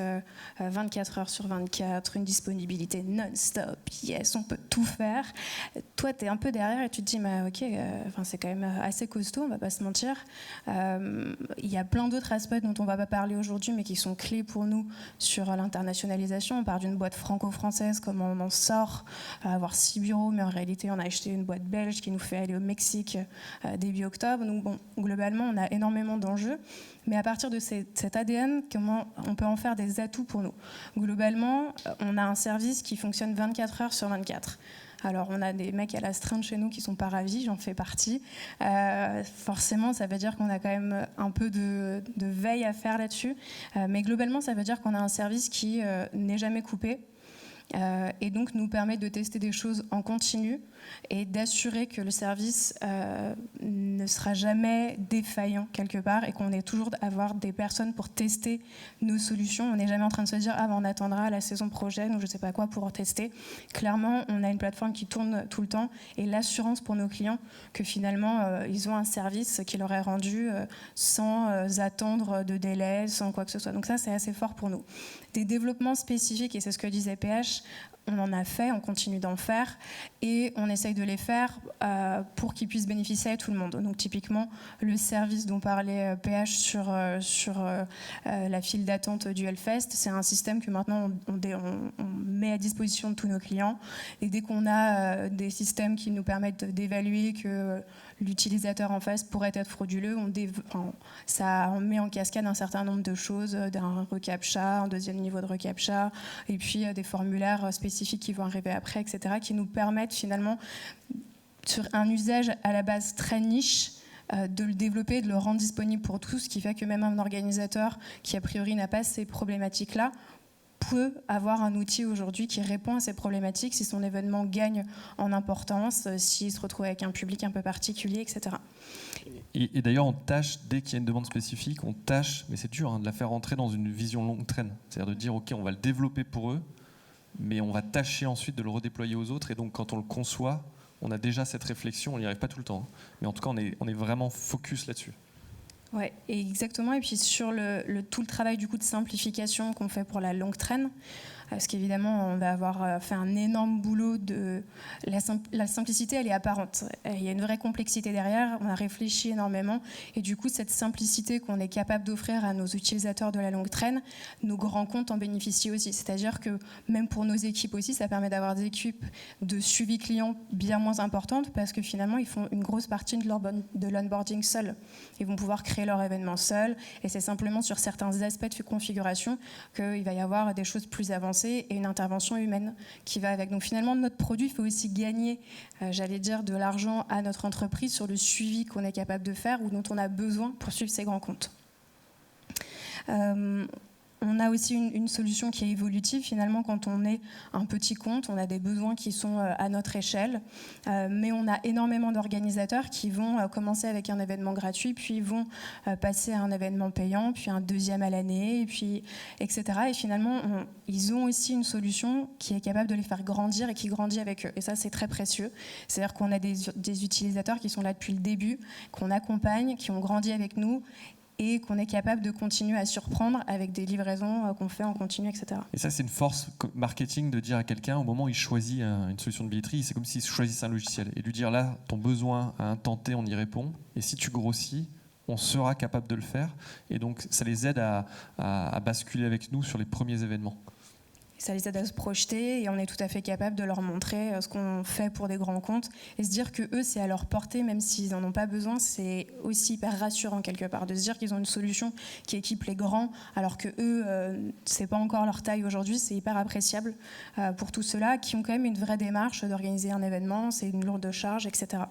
24 heures sur 24, une disponibilité non-stop, yes, on peut tout faire. Toi, tu es un peu derrière et tu te dis, ok, c'est quand même assez costaud, on va pas se mentir. Il y a plein d'autres aspects dont on va pas parler aujourd'hui, mais qui sont clés pour nous sur l'internationalisation. On part d'une boîte franco-française, comment on en sort à avoir 6 bureaux, mais en réalité, on a acheté une boîte belge qui nous fait aller au Mexique début octobre. Donc bon, globalement, on a énormément d'enjeux. Mais à partir de cet ADN, comment on peut en faire des atouts pour nous? Globalement, on a un service qui fonctionne 24 heures sur 24. Alors, on a des mecs à l'astreinte chez nous qui sont pas ravis, j'en fais partie. Forcément, ça veut dire qu'on a quand même un peu de veille à faire là-dessus. Mais globalement, ça veut dire qu'on a un service qui n'est jamais coupé. et donc nous permet de tester des choses en continu et d'assurer que le service ne sera jamais défaillant quelque part et qu'on ait toujours avoir des personnes pour tester nos solutions. On n'est jamais en train de se dire on attendra la saison prochaine ou je ne sais pas quoi pour tester. Clairement, on a une plateforme qui tourne tout le temps et l'assurance pour nos clients que finalement ils ont un service qui leur est rendu sans attendre de délai, sans quoi que ce soit. Donc ça, c'est assez fort pour nous. Des développements spécifiques, et c'est ce que disait PH, on en a fait, on continue d'en faire et on essaye de les faire pour qu'ils puissent bénéficier à tout le monde. Donc typiquement, le service dont parlait PH sur la file d'attente du Hellfest, c'est un système que maintenant on met à disposition de tous nos clients. Et dès qu'on a des systèmes qui nous permettent d'évaluer que l'utilisateur en face pourrait être frauduleux, ça met en cascade un certain nombre de choses, d'un reCAPTCHA, un deuxième niveau de reCAPTCHA, et puis des formulaires spécifiques qui vont arriver après, etc., qui nous permettent finalement, sur un usage à la base très niche, de le développer, de le rendre disponible pour tous, ce qui fait que même un organisateur qui a priori n'a pas ces problématiques-là peut avoir un outil aujourd'hui qui répond à ces problématiques si son événement gagne en importance, s'il se retrouve avec un public un peu particulier, etc. Et d'ailleurs, on tâche, dès qu'il y a une demande spécifique, on tâche, mais c'est dur, de la faire rentrer dans une vision longue traîne. C'est-à-dire de dire, OK, on va le développer pour eux, mais on va tâcher ensuite de le redéployer aux autres. Et donc, quand on le conçoit, on a déjà cette réflexion. On n'y arrive pas tout le temps. Mais en tout cas, on est vraiment focus là-dessus. Oui, exactement. Et puis sur tout le travail du coup de simplification qu'on fait pour la longue traîne, parce qu'évidemment, on va avoir fait un énorme boulot de... La simplicité, elle est apparente. Il y a une vraie complexité derrière, on a réfléchi énormément, et du coup, cette simplicité qu'on est capable d'offrir à nos utilisateurs de la longue traîne, nos grands comptes en bénéficient aussi. C'est-à-dire que même pour nos équipes aussi, ça permet d'avoir des équipes de suivi client bien moins importantes, parce que finalement, ils font une grosse partie de l'onboarding seuls. Ils vont pouvoir créer leur événement seuls, et c'est simplement sur certains aspects de configuration qu'il va y avoir des choses plus avancées et une intervention humaine qui va avec. Donc finalement, notre produit fait aussi gagner, j'allais dire, de l'argent à notre entreprise sur le suivi qu'on est capable de faire ou dont on a besoin pour suivre ces grands comptes. On a aussi une solution qui est évolutive. Finalement, quand on est un petit compte, on a des besoins qui sont à notre échelle. Mais on a énormément d'organisateurs qui vont commencer avec un événement gratuit, puis vont passer à un événement payant, puis un deuxième à l'année, et puis, etc. Et finalement, ils ont aussi une solution qui est capable de les faire grandir et qui grandit avec eux. Et ça, c'est très précieux. C'est-à-dire qu'on a des utilisateurs qui sont là depuis le début, qu'on accompagne, qui ont grandi avec nous, et qu'on est capable de continuer à surprendre avec des livraisons qu'on fait en continu, etc. Et ça, c'est une force marketing de dire à quelqu'un, au moment où il choisit une solution de billetterie, c'est comme s'il choisissait un logiciel. Et lui dire, là, ton besoin à un temps T, on y répond. Et si tu grossis, on sera capable de le faire. Et donc, ça les aide à basculer avec nous sur les premiers événements. Ça les aide à se projeter et on est tout à fait capable de leur montrer ce qu'on fait pour des grands comptes et se dire que eux, c'est à leur portée, même s'ils n'en ont pas besoin. C'est aussi hyper rassurant quelque part de se dire qu'ils ont une solution qui équipe les grands, alors que eux, c'est pas encore leur taille aujourd'hui. C'est hyper appréciable pour tous ceux-là qui ont quand même une vraie démarche d'organiser un événement, c'est une lourde charge, etc.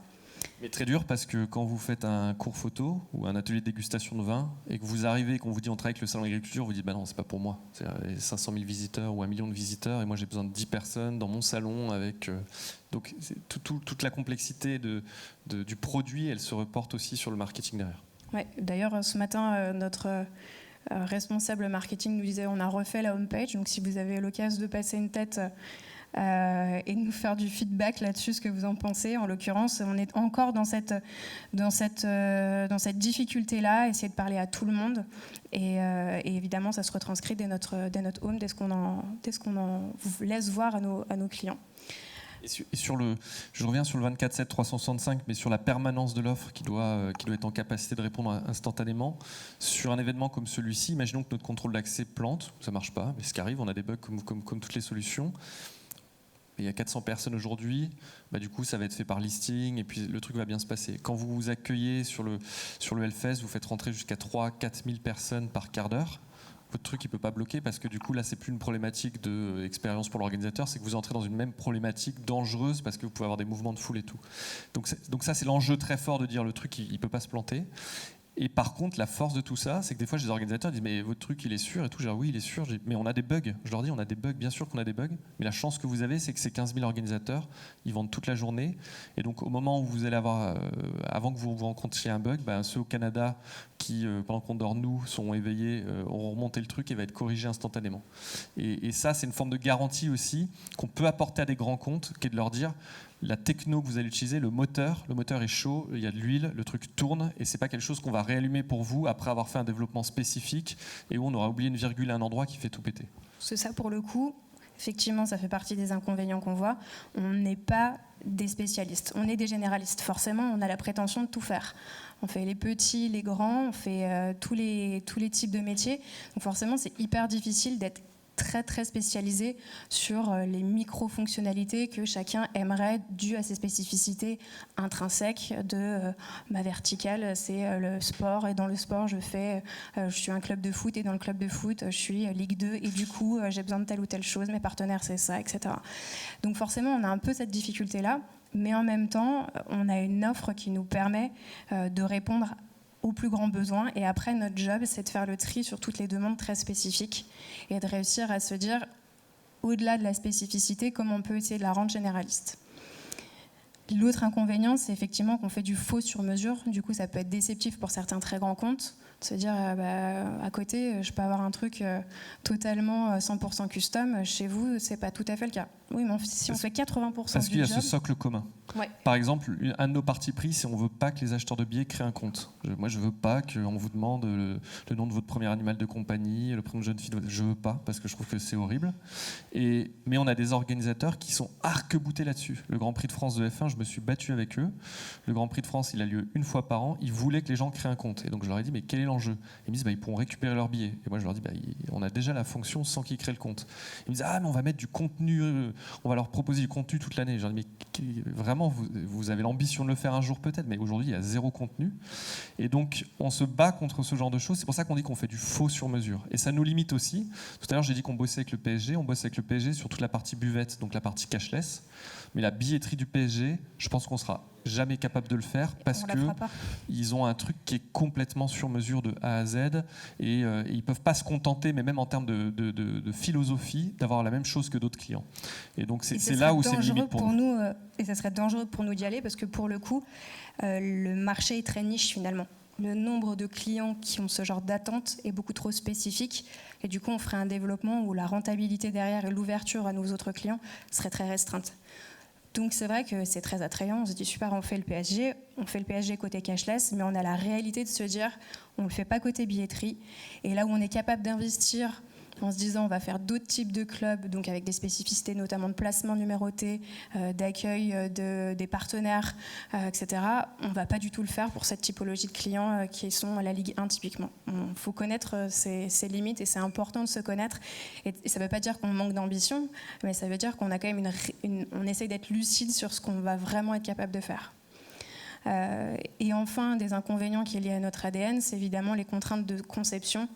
Mais très dur parce que quand vous faites un cours photo ou un atelier de dégustation de vin et que vous arrivez et qu'on vous dit on travaille avec le salon d'agriculture, vous dites bah non, c'est pas pour moi. C'est 500 000 visiteurs ou 1 million de visiteurs et moi j'ai besoin de 10 personnes dans mon salon avec. Donc toute la complexité du produit, elle se reporte aussi sur le marketing derrière. Ouais, d'ailleurs, ce matin, notre responsable marketing nous disait on a refait la homepage. Donc si vous avez l'occasion de passer une tête. Et de nous faire du feedback là-dessus, ce que vous en pensez. En l'occurrence, on est encore dans cette difficulté-là, essayer de parler à tout le monde. Et évidemment, ça se retranscrit dès notre home, dès ce qu'on en laisse voir à nos clients. Et je reviens sur le 24/7/365, mais sur la permanence de l'offre qui doit être en capacité de répondre instantanément. Sur un événement comme celui-ci, imaginons que notre contrôle d'accès plante, ça ne marche pas, mais ce qui arrive, on a des bugs comme toutes les solutions. Il y a 400 personnes aujourd'hui, du coup ça va être fait par listing et puis le truc va bien se passer. Quand vous vous accueillez sur le Hellfest, vous faites rentrer jusqu'à 3-4 000 personnes par quart d'heure. Votre truc il peut pas bloquer parce que du coup là c'est plus une problématique d'expérience pour l'organisateur, c'est que vous entrez dans une même problématique dangereuse parce que vous pouvez avoir des mouvements de foule et tout. Donc ça c'est l'enjeu très fort de dire le truc il peut pas se planter. Et par contre, la force de tout ça, c'est que des fois, les organisateurs disent mais votre truc, il est sûr et tout. Je dis oui, il est sûr, mais on a des bugs. Je leur dis on a des bugs, bien sûr qu'on a des bugs, mais la chance que vous avez, c'est que ces 15 000 organisateurs, ils vendent toute la journée. Et donc, au moment où vous allez avoir, avant que vous rencontriez un bug, ceux au Canada qui, pendant qu'on dort, nous, sont éveillés, auront remonté le truc et va être corrigé instantanément. Et ça, c'est une forme de garantie aussi qu'on peut apporter à des grands comptes, qui est de leur dire la techno que vous allez utiliser, le moteur est chaud, il y a de l'huile, le truc tourne, et c'est pas quelque chose qu'on va réallumer pour vous après avoir fait un développement spécifique et où on aura oublié une virgule à un endroit qui fait tout péter. C'est ça pour le coup. Effectivement, ça fait partie des inconvénients qu'on voit. On n'est pas des spécialistes, on est des généralistes. Forcément, on a la prétention de tout faire. On fait les petits, les grands, on fait tous les types de métiers. Donc forcément, c'est hyper difficile d'être très très spécialisé sur les micro-fonctionnalités que chacun aimerait dues à ses spécificités intrinsèques de ma verticale, c'est le sport, et dans le sport je suis un club de foot, et dans le club de foot je suis Ligue 2 et du coup j'ai besoin de telle ou telle chose, mes partenaires c'est ça, etc. Donc forcément on a un peu cette difficulté-là, mais en même temps on a une offre qui nous permet de répondre aux plus grands besoins. Et après, notre job, c'est de faire le tri sur toutes les demandes très spécifiques et de réussir à se dire, au-delà de la spécificité, comment on peut essayer de la rendre généraliste. L'autre inconvénient, c'est effectivement qu'on fait du faux sur mesure. Du coup, ça peut être déceptif pour certains très grands comptes. De se dire, à côté, je peux avoir un truc totalement 100% custom. Chez vous, c'est pas tout à fait le cas. Oui, mais si on fait 80% parce qu'il y a du job, ce socle commun. Ouais. Par exemple, un de nos partis pris, c'est on veut pas que les acheteurs de billets créent un compte. Moi, je veux pas qu'on vous demande le nom de votre premier animal de compagnie, le prénom de jeune fille. Je veux pas, parce que je trouve que c'est horrible. Mais on a des organisateurs qui sont arc-boutés là-dessus. Le Grand Prix de France de F1, je me suis battu avec eux. Le Grand Prix de France, il a lieu une fois par an. Ils voulaient que les gens créent un compte. Et donc, je leur ai dit, mais quel est l'enjeu ? Ils me disent, ils pourront récupérer leurs billets. Et moi, je leur dis, on a déjà la fonction sans qu'ils créent le compte. Ils me disent, mais on va mettre du contenu, on va leur proposer du contenu toute l'année. Je leur dis, mais vraiment, vous avez l'ambition de le faire un jour peut-être, mais aujourd'hui, il y a zéro contenu. Et donc, on se bat contre ce genre de choses. C'est pour ça qu'on dit qu'on fait du faux sur mesure. Et ça nous limite aussi. Tout à l'heure, j'ai dit qu'on bossait avec le PSG. On bosse avec le PSG sur toute la partie buvette, donc la partie cashless. Mais la billetterie du PSG, je pense qu'on sera jamais capable de le faire parce qu'ils ont un truc qui est complètement sur mesure de A à Z et ils peuvent pas se contenter, mais même en termes de philosophie, d'avoir la même chose que d'autres clients. Et donc c'est là où c'est une limite pour nous. Et ça serait dangereux pour nous d'y aller parce que pour le coup, le marché est très niche finalement. Le nombre de clients qui ont ce genre d'attente est beaucoup trop spécifique et du coup on ferait un développement où la rentabilité derrière et l'ouverture à nos autres clients serait très restreinte. Donc c'est vrai que c'est très attrayant, on se dit super, on fait le PSG côté cashless, mais on a la réalité de se dire on ne le fait pas côté billetterie. Et là où on est capable d'investir en se disant on va faire d'autres types de clubs, donc avec des spécificités notamment de placement numéroté, d'accueil des partenaires, etc. On ne va pas du tout le faire pour cette typologie de clients qui sont à la Ligue 1 typiquement. Il faut connaître ses limites et c'est important de se connaître. Et ça ne veut pas dire qu'on manque d'ambition, mais ça veut dire qu'on a quand même on essaye d'être lucide sur ce qu'on va vraiment être capable de faire. Et enfin, des inconvénients qui est lié à notre ADN, c'est évidemment les contraintes de conception.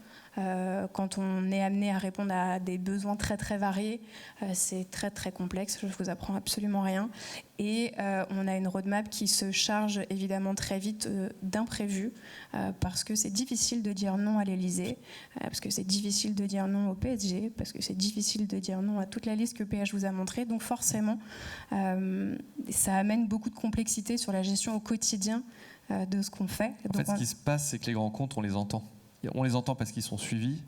Quand on est amené à répondre à des besoins très très variés, c'est très très complexe, je ne vous apprends absolument rien. Et on a une roadmap qui se charge évidemment très vite d'imprévus, parce que c'est difficile de dire non à l'Elysée, parce que c'est difficile de dire non au PSG, parce que c'est difficile de dire non à toute la liste que PH vous a montrée. Donc forcément, ça amène beaucoup de complexité sur la gestion au quotidien de ce qu'on fait. En fait, ce qui se passe, c'est que les grands comptes, on les entend. On les entend parce qu'ils sont suivis,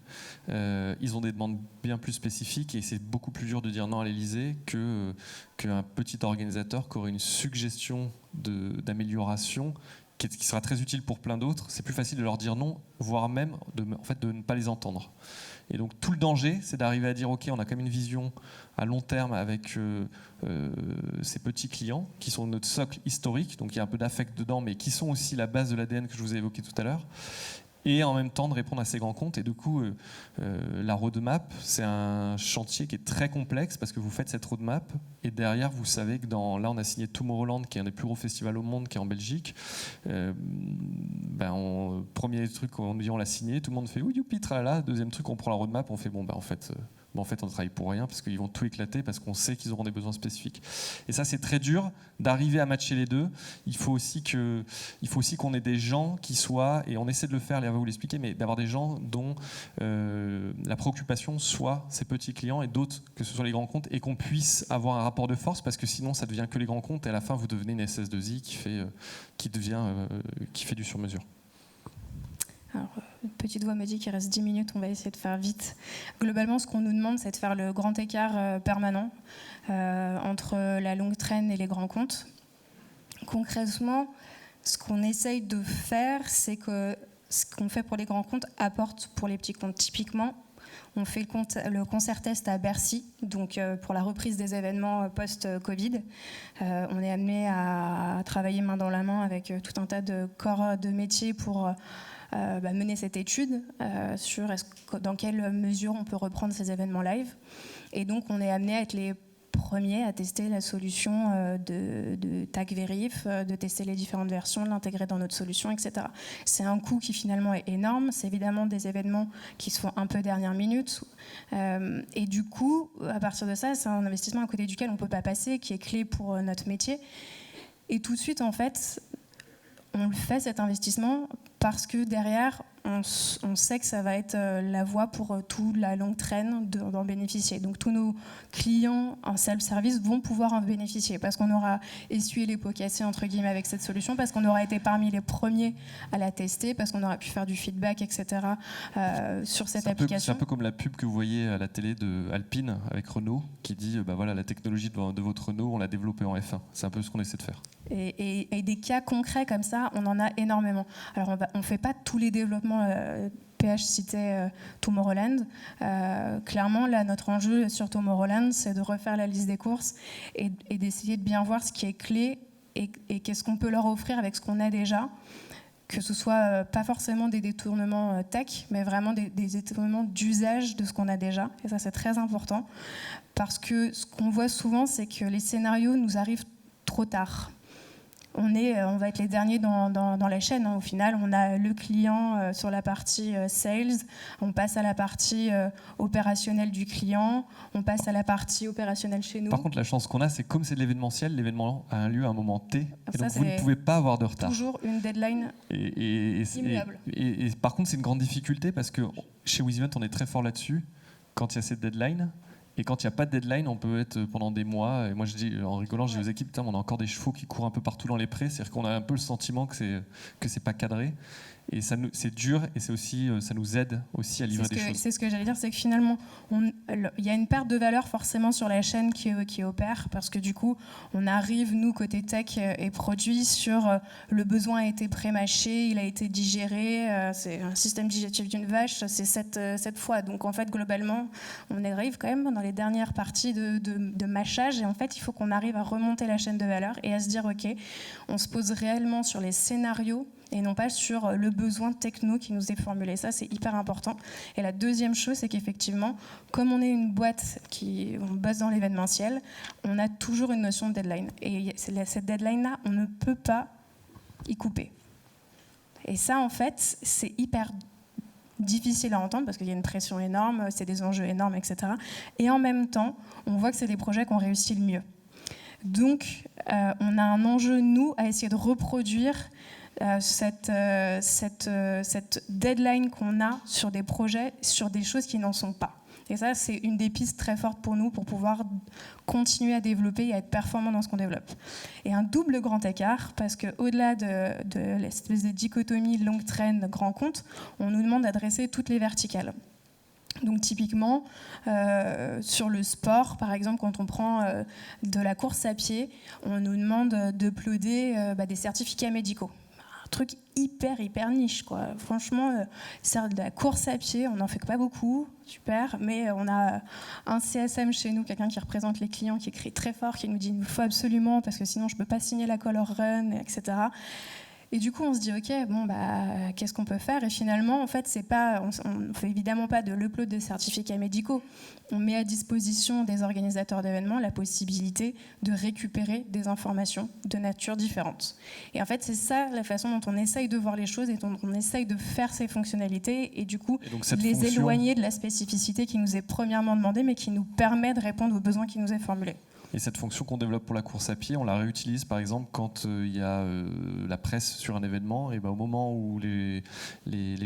ils ont des demandes bien plus spécifiques et c'est beaucoup plus dur de dire non à l'Elysée qu'un petit organisateur qui aurait une suggestion d'amélioration qui sera très utile pour plein d'autres. C'est plus facile de leur dire non, voire même de ne pas les entendre. Et donc tout le danger, c'est d'arriver à dire ok, on a quand même une vision à long terme avec ces petits clients qui sont notre socle historique, donc il y a un peu d'affect dedans, mais qui sont aussi la base de l'ADN que je vous ai évoqué tout à l'heure. Et en même temps de répondre à ces grands comptes. Et du coup, la roadmap, c'est un chantier qui est très complexe parce que vous faites cette roadmap et derrière, vous savez que là, on a signé Tomorrowland, qui est un des plus gros festivals au monde, qui est en Belgique. Premier truc, on dit on l'a signé, tout le monde fait oui, youpi, tralala. Deuxième truc, on prend la roadmap, on fait en fait, en fait, on travaille pour rien parce qu'ils vont tout éclater parce qu'on sait qu'ils auront des besoins spécifiques. Et ça, c'est très dur d'arriver à matcher les deux. Il faut aussi qu'on ait des gens qui soient, et on essaie de le faire, Léa va vous l'expliquer, mais d'avoir des gens dont la préoccupation soit ces petits clients et d'autres que ce soit les grands comptes, et qu'on puisse avoir un rapport de force, parce que sinon, ça devient que les grands comptes et à la fin, vous devenez une SS2I qui fait du sur-mesure. Alors, une petite voix me dit qu'il reste 10 minutes, on va essayer de faire vite. Globalement, ce qu'on nous demande, c'est de faire le grand écart permanent entre la longue traîne et les grands comptes. Concrètement, ce qu'on essaye de faire, c'est que ce qu'on fait pour les grands comptes apporte pour les petits comptes. Typiquement, on fait le concert test à Bercy, donc pour la reprise des événements post-Covid. On est amené à travailler main dans la main avec tout un tas de corps de métier pour mener cette étude sur dans quelle mesure on peut reprendre ces événements live. Et donc, on est amené à être les premiers à tester la solution de Tag Verif, de tester les différentes versions, de l'intégrer dans notre solution, etc. C'est un coût qui finalement est énorme. C'est évidemment des événements qui se font un peu dernière minute. Et du coup, à partir de ça, c'est un investissement à côté duquel on ne peut pas passer, qui est clé pour notre métier. Et tout de suite, en fait, on le fait, cet investissement, parce que derrière, on sait que ça va être la voie pour toute la longue traîne d'en bénéficier. Donc tous nos clients en self-service vont pouvoir en bénéficier, parce qu'on aura essuyé les pots cassés, entre guillemets, avec cette solution, parce qu'on aura été parmi les premiers à la tester, parce qu'on aura pu faire du feedback, etc. Sur cette application. C'est un peu comme la pub que vous voyez à la télé de Alpine avec Renault, qui dit voilà, la technologie de votre Renault, on l'a développée en F1. C'est un peu ce qu'on essaie de faire. Et des cas concrets comme ça, on en a énormément. Alors on ne fait pas tous les développements. PH citait Tomorrowland. Clairement, là, notre enjeu sur Tomorrowland, c'est de refaire la liste des courses et d'essayer de bien voir ce qui est clé et qu'est-ce qu'on peut leur offrir avec ce qu'on a déjà. Que ce soit pas forcément des détournements tech, mais vraiment des détournements d'usage de ce qu'on a déjà. Et ça, c'est très important. Parce que ce qu'on voit souvent, c'est que les scénarios nous arrivent trop tard. On va être les derniers dans la chaîne. Au final, on a le client sur la partie sales, on passe à la partie opérationnelle du client, on passe à la partie opérationnelle chez nous. Par contre, la chance qu'on a, c'est comme c'est de l'événementiel, l'événement a un lieu à un moment T, et donc ça, vous ne pouvez pas avoir de retard. Toujours une deadline immuable. Et par contre, c'est une grande difficulté parce que chez WizEvent, on est très fort là-dessus. Quand il y a cette deadline, et quand il n'y a pas de deadline, on peut être pendant des mois. Et moi, je dis, en rigolant, je dis aux équipes, on a encore des chevaux qui courent un peu partout dans les prés. C'est-à-dire qu'on a un peu le sentiment que c'est pas cadré. Et c'est dur, et c'est aussi, ça nous aide aussi à livrer des choses. C'est ce que j'allais dire, c'est que finalement, il y a une perte de valeur forcément sur la chaîne qui opère, parce que du coup, on arrive, nous, côté tech et produit, sur le besoin a été pré-mâché, il a été digéré, c'est un système digestif d'une vache, c'est 7 fois. Donc en fait, globalement, on arrive quand même dans les dernières parties de mâchage, et en fait, il faut qu'on arrive à remonter la chaîne de valeur et à se dire, ok, on se pose réellement sur les scénarios, et non pas sur le besoin techno qui nous est formulé. Ça, c'est hyper important. Et la deuxième chose, c'est qu'effectivement, comme on est une boîte on bosse dans l'événementiel, on a toujours une notion de deadline. Et cette deadline-là, on ne peut pas y couper. Et ça, en fait, c'est hyper difficile à entendre parce qu'il y a une pression énorme, c'est des enjeux énormes, etc. Et en même temps, on voit que c'est des projets qu'on réussit le mieux. Donc, on a un enjeu, nous, à essayer de reproduire cette deadline qu'on a sur des projets, sur des choses qui n'en sont pas. Et ça, c'est une des pistes très fortes pour nous pour pouvoir continuer à développer et à être performant dans ce qu'on développe. Et un double grand écart, parce qu'au-delà de l'espèce de dichotomie longue traîne, grand compte, on nous demande d'adresser toutes les verticales. Donc typiquement, sur le sport, par exemple, quand on prend de la course à pied, on nous demande d'uploader des certificats médicaux. Truc hyper niche, quoi. Franchement, c'est de la course à pied, on n'en fait pas beaucoup, super, mais on a un CSM chez nous, quelqu'un qui représente les clients, qui écrit très fort, qui nous dit il nous faut absolument, parce que sinon je ne peux pas signer la color run, etc. Et du coup, on se dit, OK, bon, qu'est-ce qu'on peut faire? Et finalement, en fait, on ne fait évidemment pas de l'upload de certificats médicaux. On met à disposition des organisateurs d'événements la possibilité de récupérer des informations de nature différente. Et en fait, c'est ça la façon dont on essaye de voir les choses et dont on essaye de faire ces fonctionnalités et du coup, les éloigner de la spécificité qui nous est premièrement demandée, mais qui nous permet de répondre aux besoins qui nous est formulé. Et cette fonction qu'on développe pour la course à pied, on la réutilise par exemple quand il y a la presse sur un événement. Et au moment où les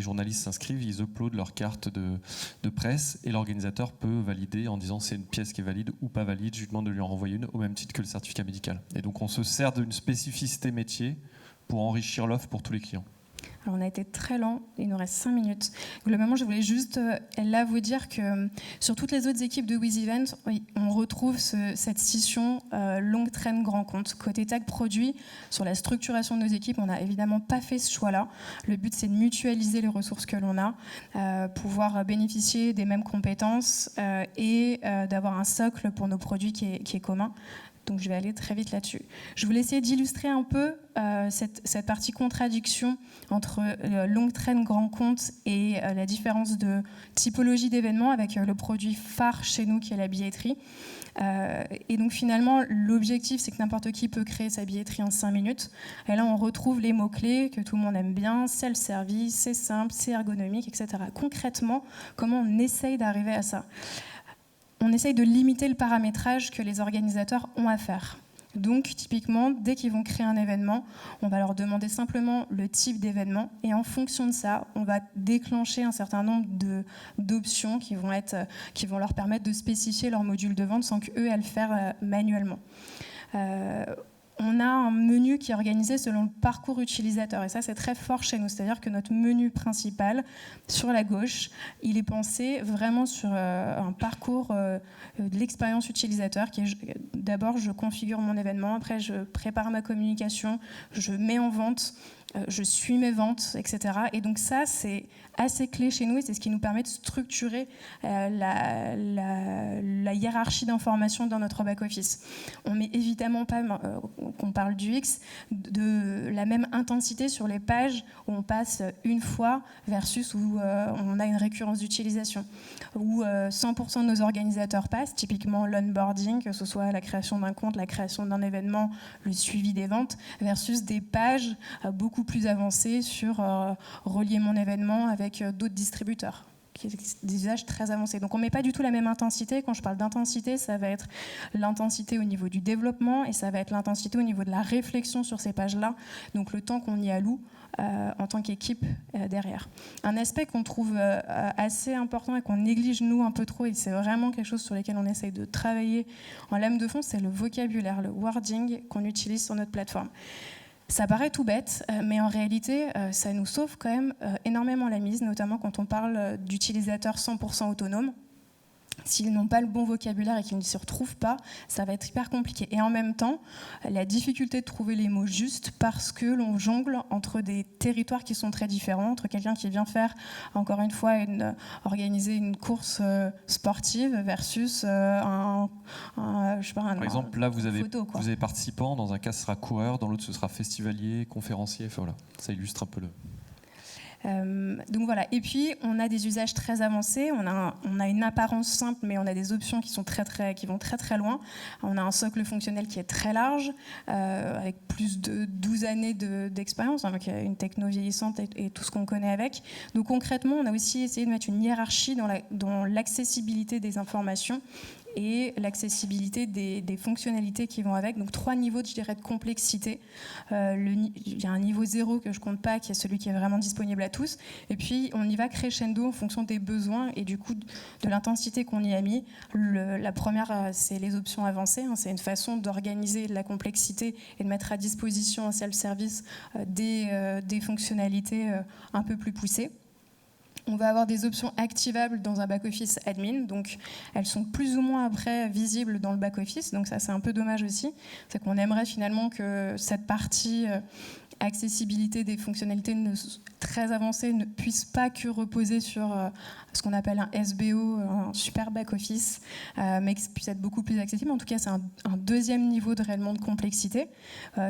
journalistes s'inscrivent, ils uploadent leur carte de presse et l'organisateur peut valider en disant c'est une pièce qui est valide ou pas valide. Je lui demande de lui en renvoyer une au même titre que le certificat médical. Et donc on se sert d'une spécificité métier pour enrichir l'offre pour tous les clients. Alors on a été très lent, il nous reste 5 minutes. Globalement, je voulais juste là vous dire que sur toutes les autres équipes de WizEvent, on retrouve cette scission longue traîne grand compte. Côté tag produit, sur la structuration de nos équipes, on n'a évidemment pas fait ce choix-là. Le but, c'est de mutualiser les ressources que l'on a, pouvoir bénéficier des mêmes compétences et d'avoir un socle pour nos produits qui est commun. Donc je vais aller très vite là-dessus. Je voulais essayer d'illustrer un peu cette partie contradiction entre longue traîne grand compte et la différence de typologie d'événements avec le produit phare chez nous qui est la billetterie. Et donc finalement, l'objectif, c'est que n'importe qui peut créer sa billetterie en 5 minutes. Et là, on retrouve les mots-clés que tout le monde aime bien, self-service, c'est simple, c'est ergonomique, etc. Concrètement, comment on essaye d'arriver à ça ? On essaye de limiter le paramétrage que les organisateurs ont à faire. Donc, typiquement, dès qu'ils vont créer un événement, on va leur demander simplement le type d'événement et en fonction de ça, on va déclencher un certain nombre d'options qui vont leur permettre de spécifier leur module de vente sans qu'eux aient à le faire manuellement. On a un menu qui est organisé selon le parcours utilisateur et ça c'est très fort chez nous, c'est-à-dire que notre menu principal sur la gauche, il est pensé vraiment sur un parcours de l'expérience utilisateur qui est d'abord je configure mon événement, après je prépare ma communication, je mets en vente, je suis mes ventes, etc. Et donc ça, c'est assez clé chez nous et c'est ce qui nous permet de structurer la hiérarchie d'informations dans notre back-office. On met évidemment pas, qu'on parle du X, de la même intensité sur les pages où on passe une fois versus où on a une récurrence d'utilisation. Où 100% de nos organisateurs passent, typiquement l'onboarding, que ce soit la création d'un compte, la création d'un événement, le suivi des ventes, versus des pages beaucoup plus avancées sur relier mon événement avec d'autres distributeurs. Des usages très avancés. Donc on ne met pas du tout la même intensité. Quand je parle d'intensité, ça va être l'intensité au niveau du développement et ça va être l'intensité au niveau de la réflexion sur ces pages-là. Donc le temps qu'on y alloue en tant qu'équipe derrière. Un aspect qu'on trouve assez important et qu'on néglige nous un peu trop, et c'est vraiment quelque chose sur lequel on essaye de travailler en lame de fond, c'est le vocabulaire, le wording qu'on utilise sur notre plateforme. Ça paraît tout bête, mais en réalité, ça nous sauve quand même énormément la mise, notamment quand on parle d'utilisateurs 100% autonomes. S'ils n'ont pas le bon vocabulaire et qu'ils ne s'y retrouvent pas, ça va être hyper compliqué. Et en même temps, la difficulté de trouver les mots justes parce que l'on jongle entre des territoires qui sont très différents, entre quelqu'un qui vient faire, encore une fois, organiser une course sportive versus je sais pas, par exemple, là, vous avez participant, dans un cas, ce sera coureur, dans l'autre, ce sera festivalier, conférencier, enfin, voilà. Ça illustre un peu le... donc voilà, et puis on a des usages très avancés, on a une apparence simple mais on a des options qui vont très très loin. On a un socle fonctionnel qui est très large avec plus de 12 années d'expérience, avec une techno vieillissante et tout ce qu'on connaît avec. Donc concrètement, on a aussi essayé de mettre une hiérarchie dans l'accessibilité des informations et l'accessibilité des fonctionnalités qui vont avec. Donc 3 niveaux, je dirais, de complexité. Il y a un niveau 0 que je compte pas, qui est celui qui est vraiment disponible à tous. Et puis, on y va crescendo en fonction des besoins et du coup de l'intensité qu'on y a mis. La première, c'est les options avancées. C'est une façon d'organiser la complexité et de mettre à disposition en self-service des fonctionnalités un peu plus poussées. On va avoir des options activables dans un back-office admin, donc elles sont plus ou moins après visibles dans le back-office, donc ça c'est un peu dommage aussi. C'est qu'on aimerait finalement que cette partie accessibilité des fonctionnalités très avancées ne puisse pas que reposer sur ce qu'on appelle un SBO, un super back-office, mais que puisse être beaucoup plus accessible. En tout cas, c'est un deuxième niveau de réellement de complexité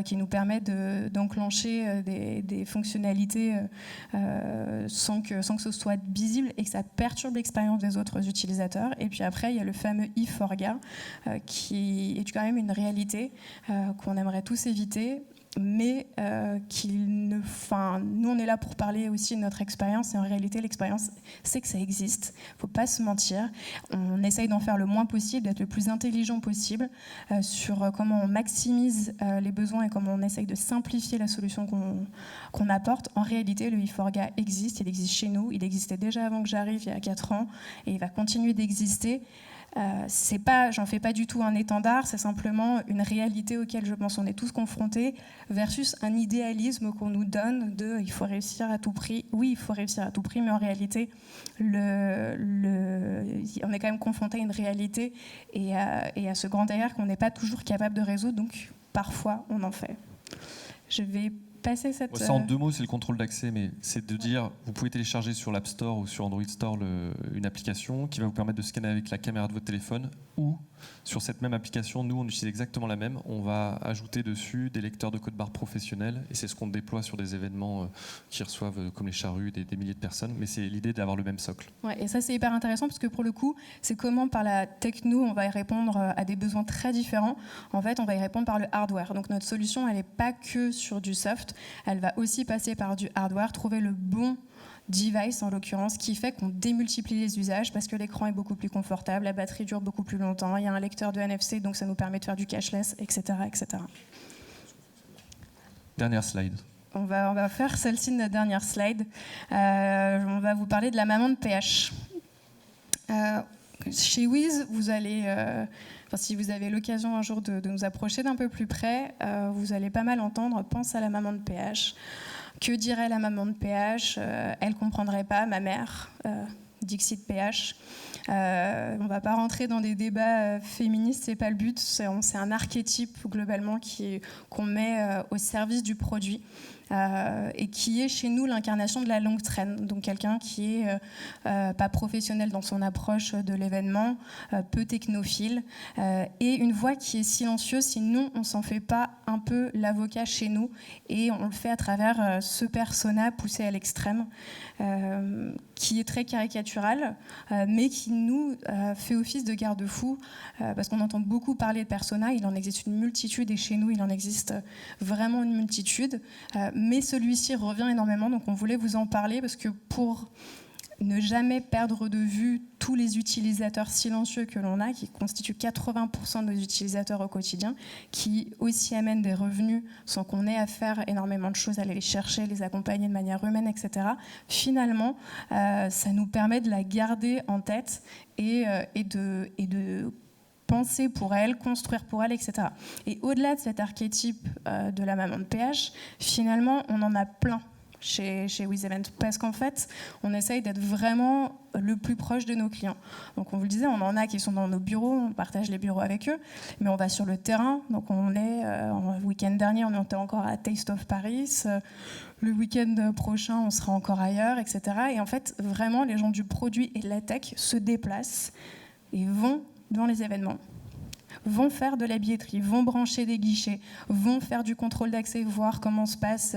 qui nous permet d'enclencher des fonctionnalités sans que ce soit visible et que ça perturbe l'expérience des autres utilisateurs. Et puis après, il y a le fameux e-forga qui est quand même une réalité qu'on aimerait tous éviter, mais nous on est là pour parler aussi de notre expérience, et en réalité l'expérience c'est que ça existe, faut pas se mentir, on essaye d'en faire le moins possible, d'être le plus intelligent possible sur comment on maximise les besoins et comment on essaye de simplifier la solution qu'on apporte. En réalité le e-forga existe, il existe chez nous, il existait déjà avant que j'arrive il y a 4 ans et il va continuer d'exister. J'en fais pas du tout un étendard, c'est simplement une réalité auquel je pense on est tous confrontés, versus un idéalisme qu'on nous donne de il faut réussir à tout prix. Oui, il faut réussir à tout prix, mais en réalité, on est quand même confronté à une réalité et à ce grand derrière qu'on n'est pas toujours capable de résoudre, donc parfois on en fait. Je vais passer cette... Ça, en 2 mots, c'est le contrôle d'accès, mais c'est de dire, vous pouvez télécharger sur l'App Store ou sur Android Store une application qui va vous permettre de scanner avec la caméra de votre téléphone, ou sur cette même application, nous on utilise exactement la même, on va ajouter dessus des lecteurs de code barre professionnels, et c'est ce qu'on déploie sur des événements qui reçoivent, comme les charrues, des milliers de personnes, mais c'est l'idée d'avoir le même socle. Ouais, et ça c'est hyper intéressant parce que pour le coup, c'est comment par la techno on va y répondre à des besoins très différents. En fait, on va y répondre par le hardware. Donc notre solution, elle n'est pas que sur du soft, elle va aussi passer par du hardware, trouver le bon device en l'occurrence, qui fait qu'on démultiplie les usages parce que l'écran est beaucoup plus confortable, la batterie dure beaucoup plus longtemps, il y a un lecteur de NFC, donc ça nous permet de faire du cashless, etc. etc. Dernière slide. On va faire celle-ci de notre dernière slide. On va vous parler de la maman de PH. Chez Wiz, vous allez... si vous avez l'occasion un jour de nous approcher d'un peu plus près, vous allez pas mal entendre « pense à la maman de PH ». Que dirait la maman de PH ? Elle comprendrait pas, ma mère, Dixit PH. On ne va pas rentrer dans des débats féministes, c'est pas le but. C'est un archétype globalement qu'on met au service du produit. Et qui est chez nous l'incarnation de la longue traîne. Donc quelqu'un qui est pas professionnel dans son approche de l'événement, peu technophile, et une voix qui est silencieuse, sinon on s'en fait pas un peu l'avocat chez nous, et on le fait à travers ce persona poussé à l'extrême, qui est très caricatural, mais qui nous fait office de garde-fou, parce qu'on entend beaucoup parler de persona, il en existe une multitude, et chez nous il en existe vraiment une multitude, mais celui-ci revient énormément, donc on voulait vous en parler parce que pour ne jamais perdre de vue tous les utilisateurs silencieux que l'on a, qui constituent 80% de nos utilisateurs au quotidien, qui aussi amènent des revenus sans qu'on ait à faire énormément de choses, aller les chercher, les accompagner de manière humaine, etc. Finalement, ça nous permet de la garder en tête et de penser pour elle, construire pour elle, etc. Et au-delà de cet archétype de la maman de PH, finalement, on en a plein chez WizEvent, parce qu'en fait, on essaye d'être vraiment le plus proche de nos clients. Donc, on vous le disait, on en a qui sont dans nos bureaux, on partage les bureaux avec eux, mais on va sur le terrain. Donc, on est, le week-end dernier, on était encore à Taste of Paris. Le week-end prochain, on sera encore ailleurs, etc. Et en fait, vraiment, les gens du produit et de la tech se déplacent et vont dans les événements, vont faire de la billetterie, vont brancher des guichets, vont faire du contrôle d'accès, voir comment se passe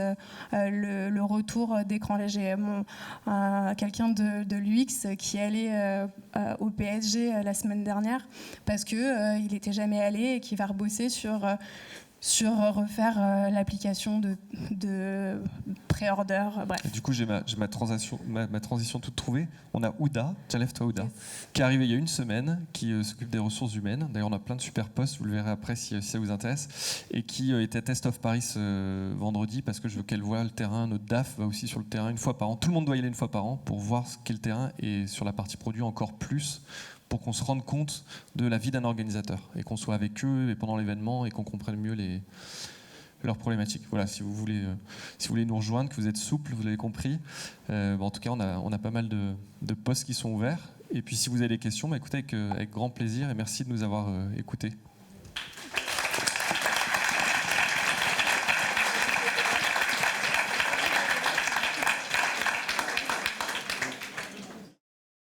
le retour d'écran. Là, j'ai quelqu'un de l'UX qui est allé au PSG la semaine dernière parce qu'il n'était jamais allé et qui va rebosser sur refaire l'application de pré-order. Bref. Du coup, j'ai ma transition toute trouvée. On a Ouda, tiens, lève-toi Ouda, qui est arrivé il y a une semaine, qui s'occupe des ressources humaines. D'ailleurs, on a plein de super posts, vous le verrez après si ça vous intéresse. Et qui était à Test of Paris vendredi, parce que je veux qu'elle voie le terrain. Notre DAF va aussi sur le terrain une fois par an. Tout le monde doit y aller une fois par an pour voir ce qu'est le terrain, et sur la partie produit encore plus, pour qu'on se rende compte de la vie d'un organisateur et qu'on soit avec eux et pendant l'événement et qu'on comprenne mieux leurs problématiques. Voilà, si vous voulez nous rejoindre, que vous êtes souple, vous l'avez compris. En tout cas, on a pas mal de postes qui sont ouverts. Et puis si vous avez des questions, écoutez avec grand plaisir, et merci de nous avoir écoutés.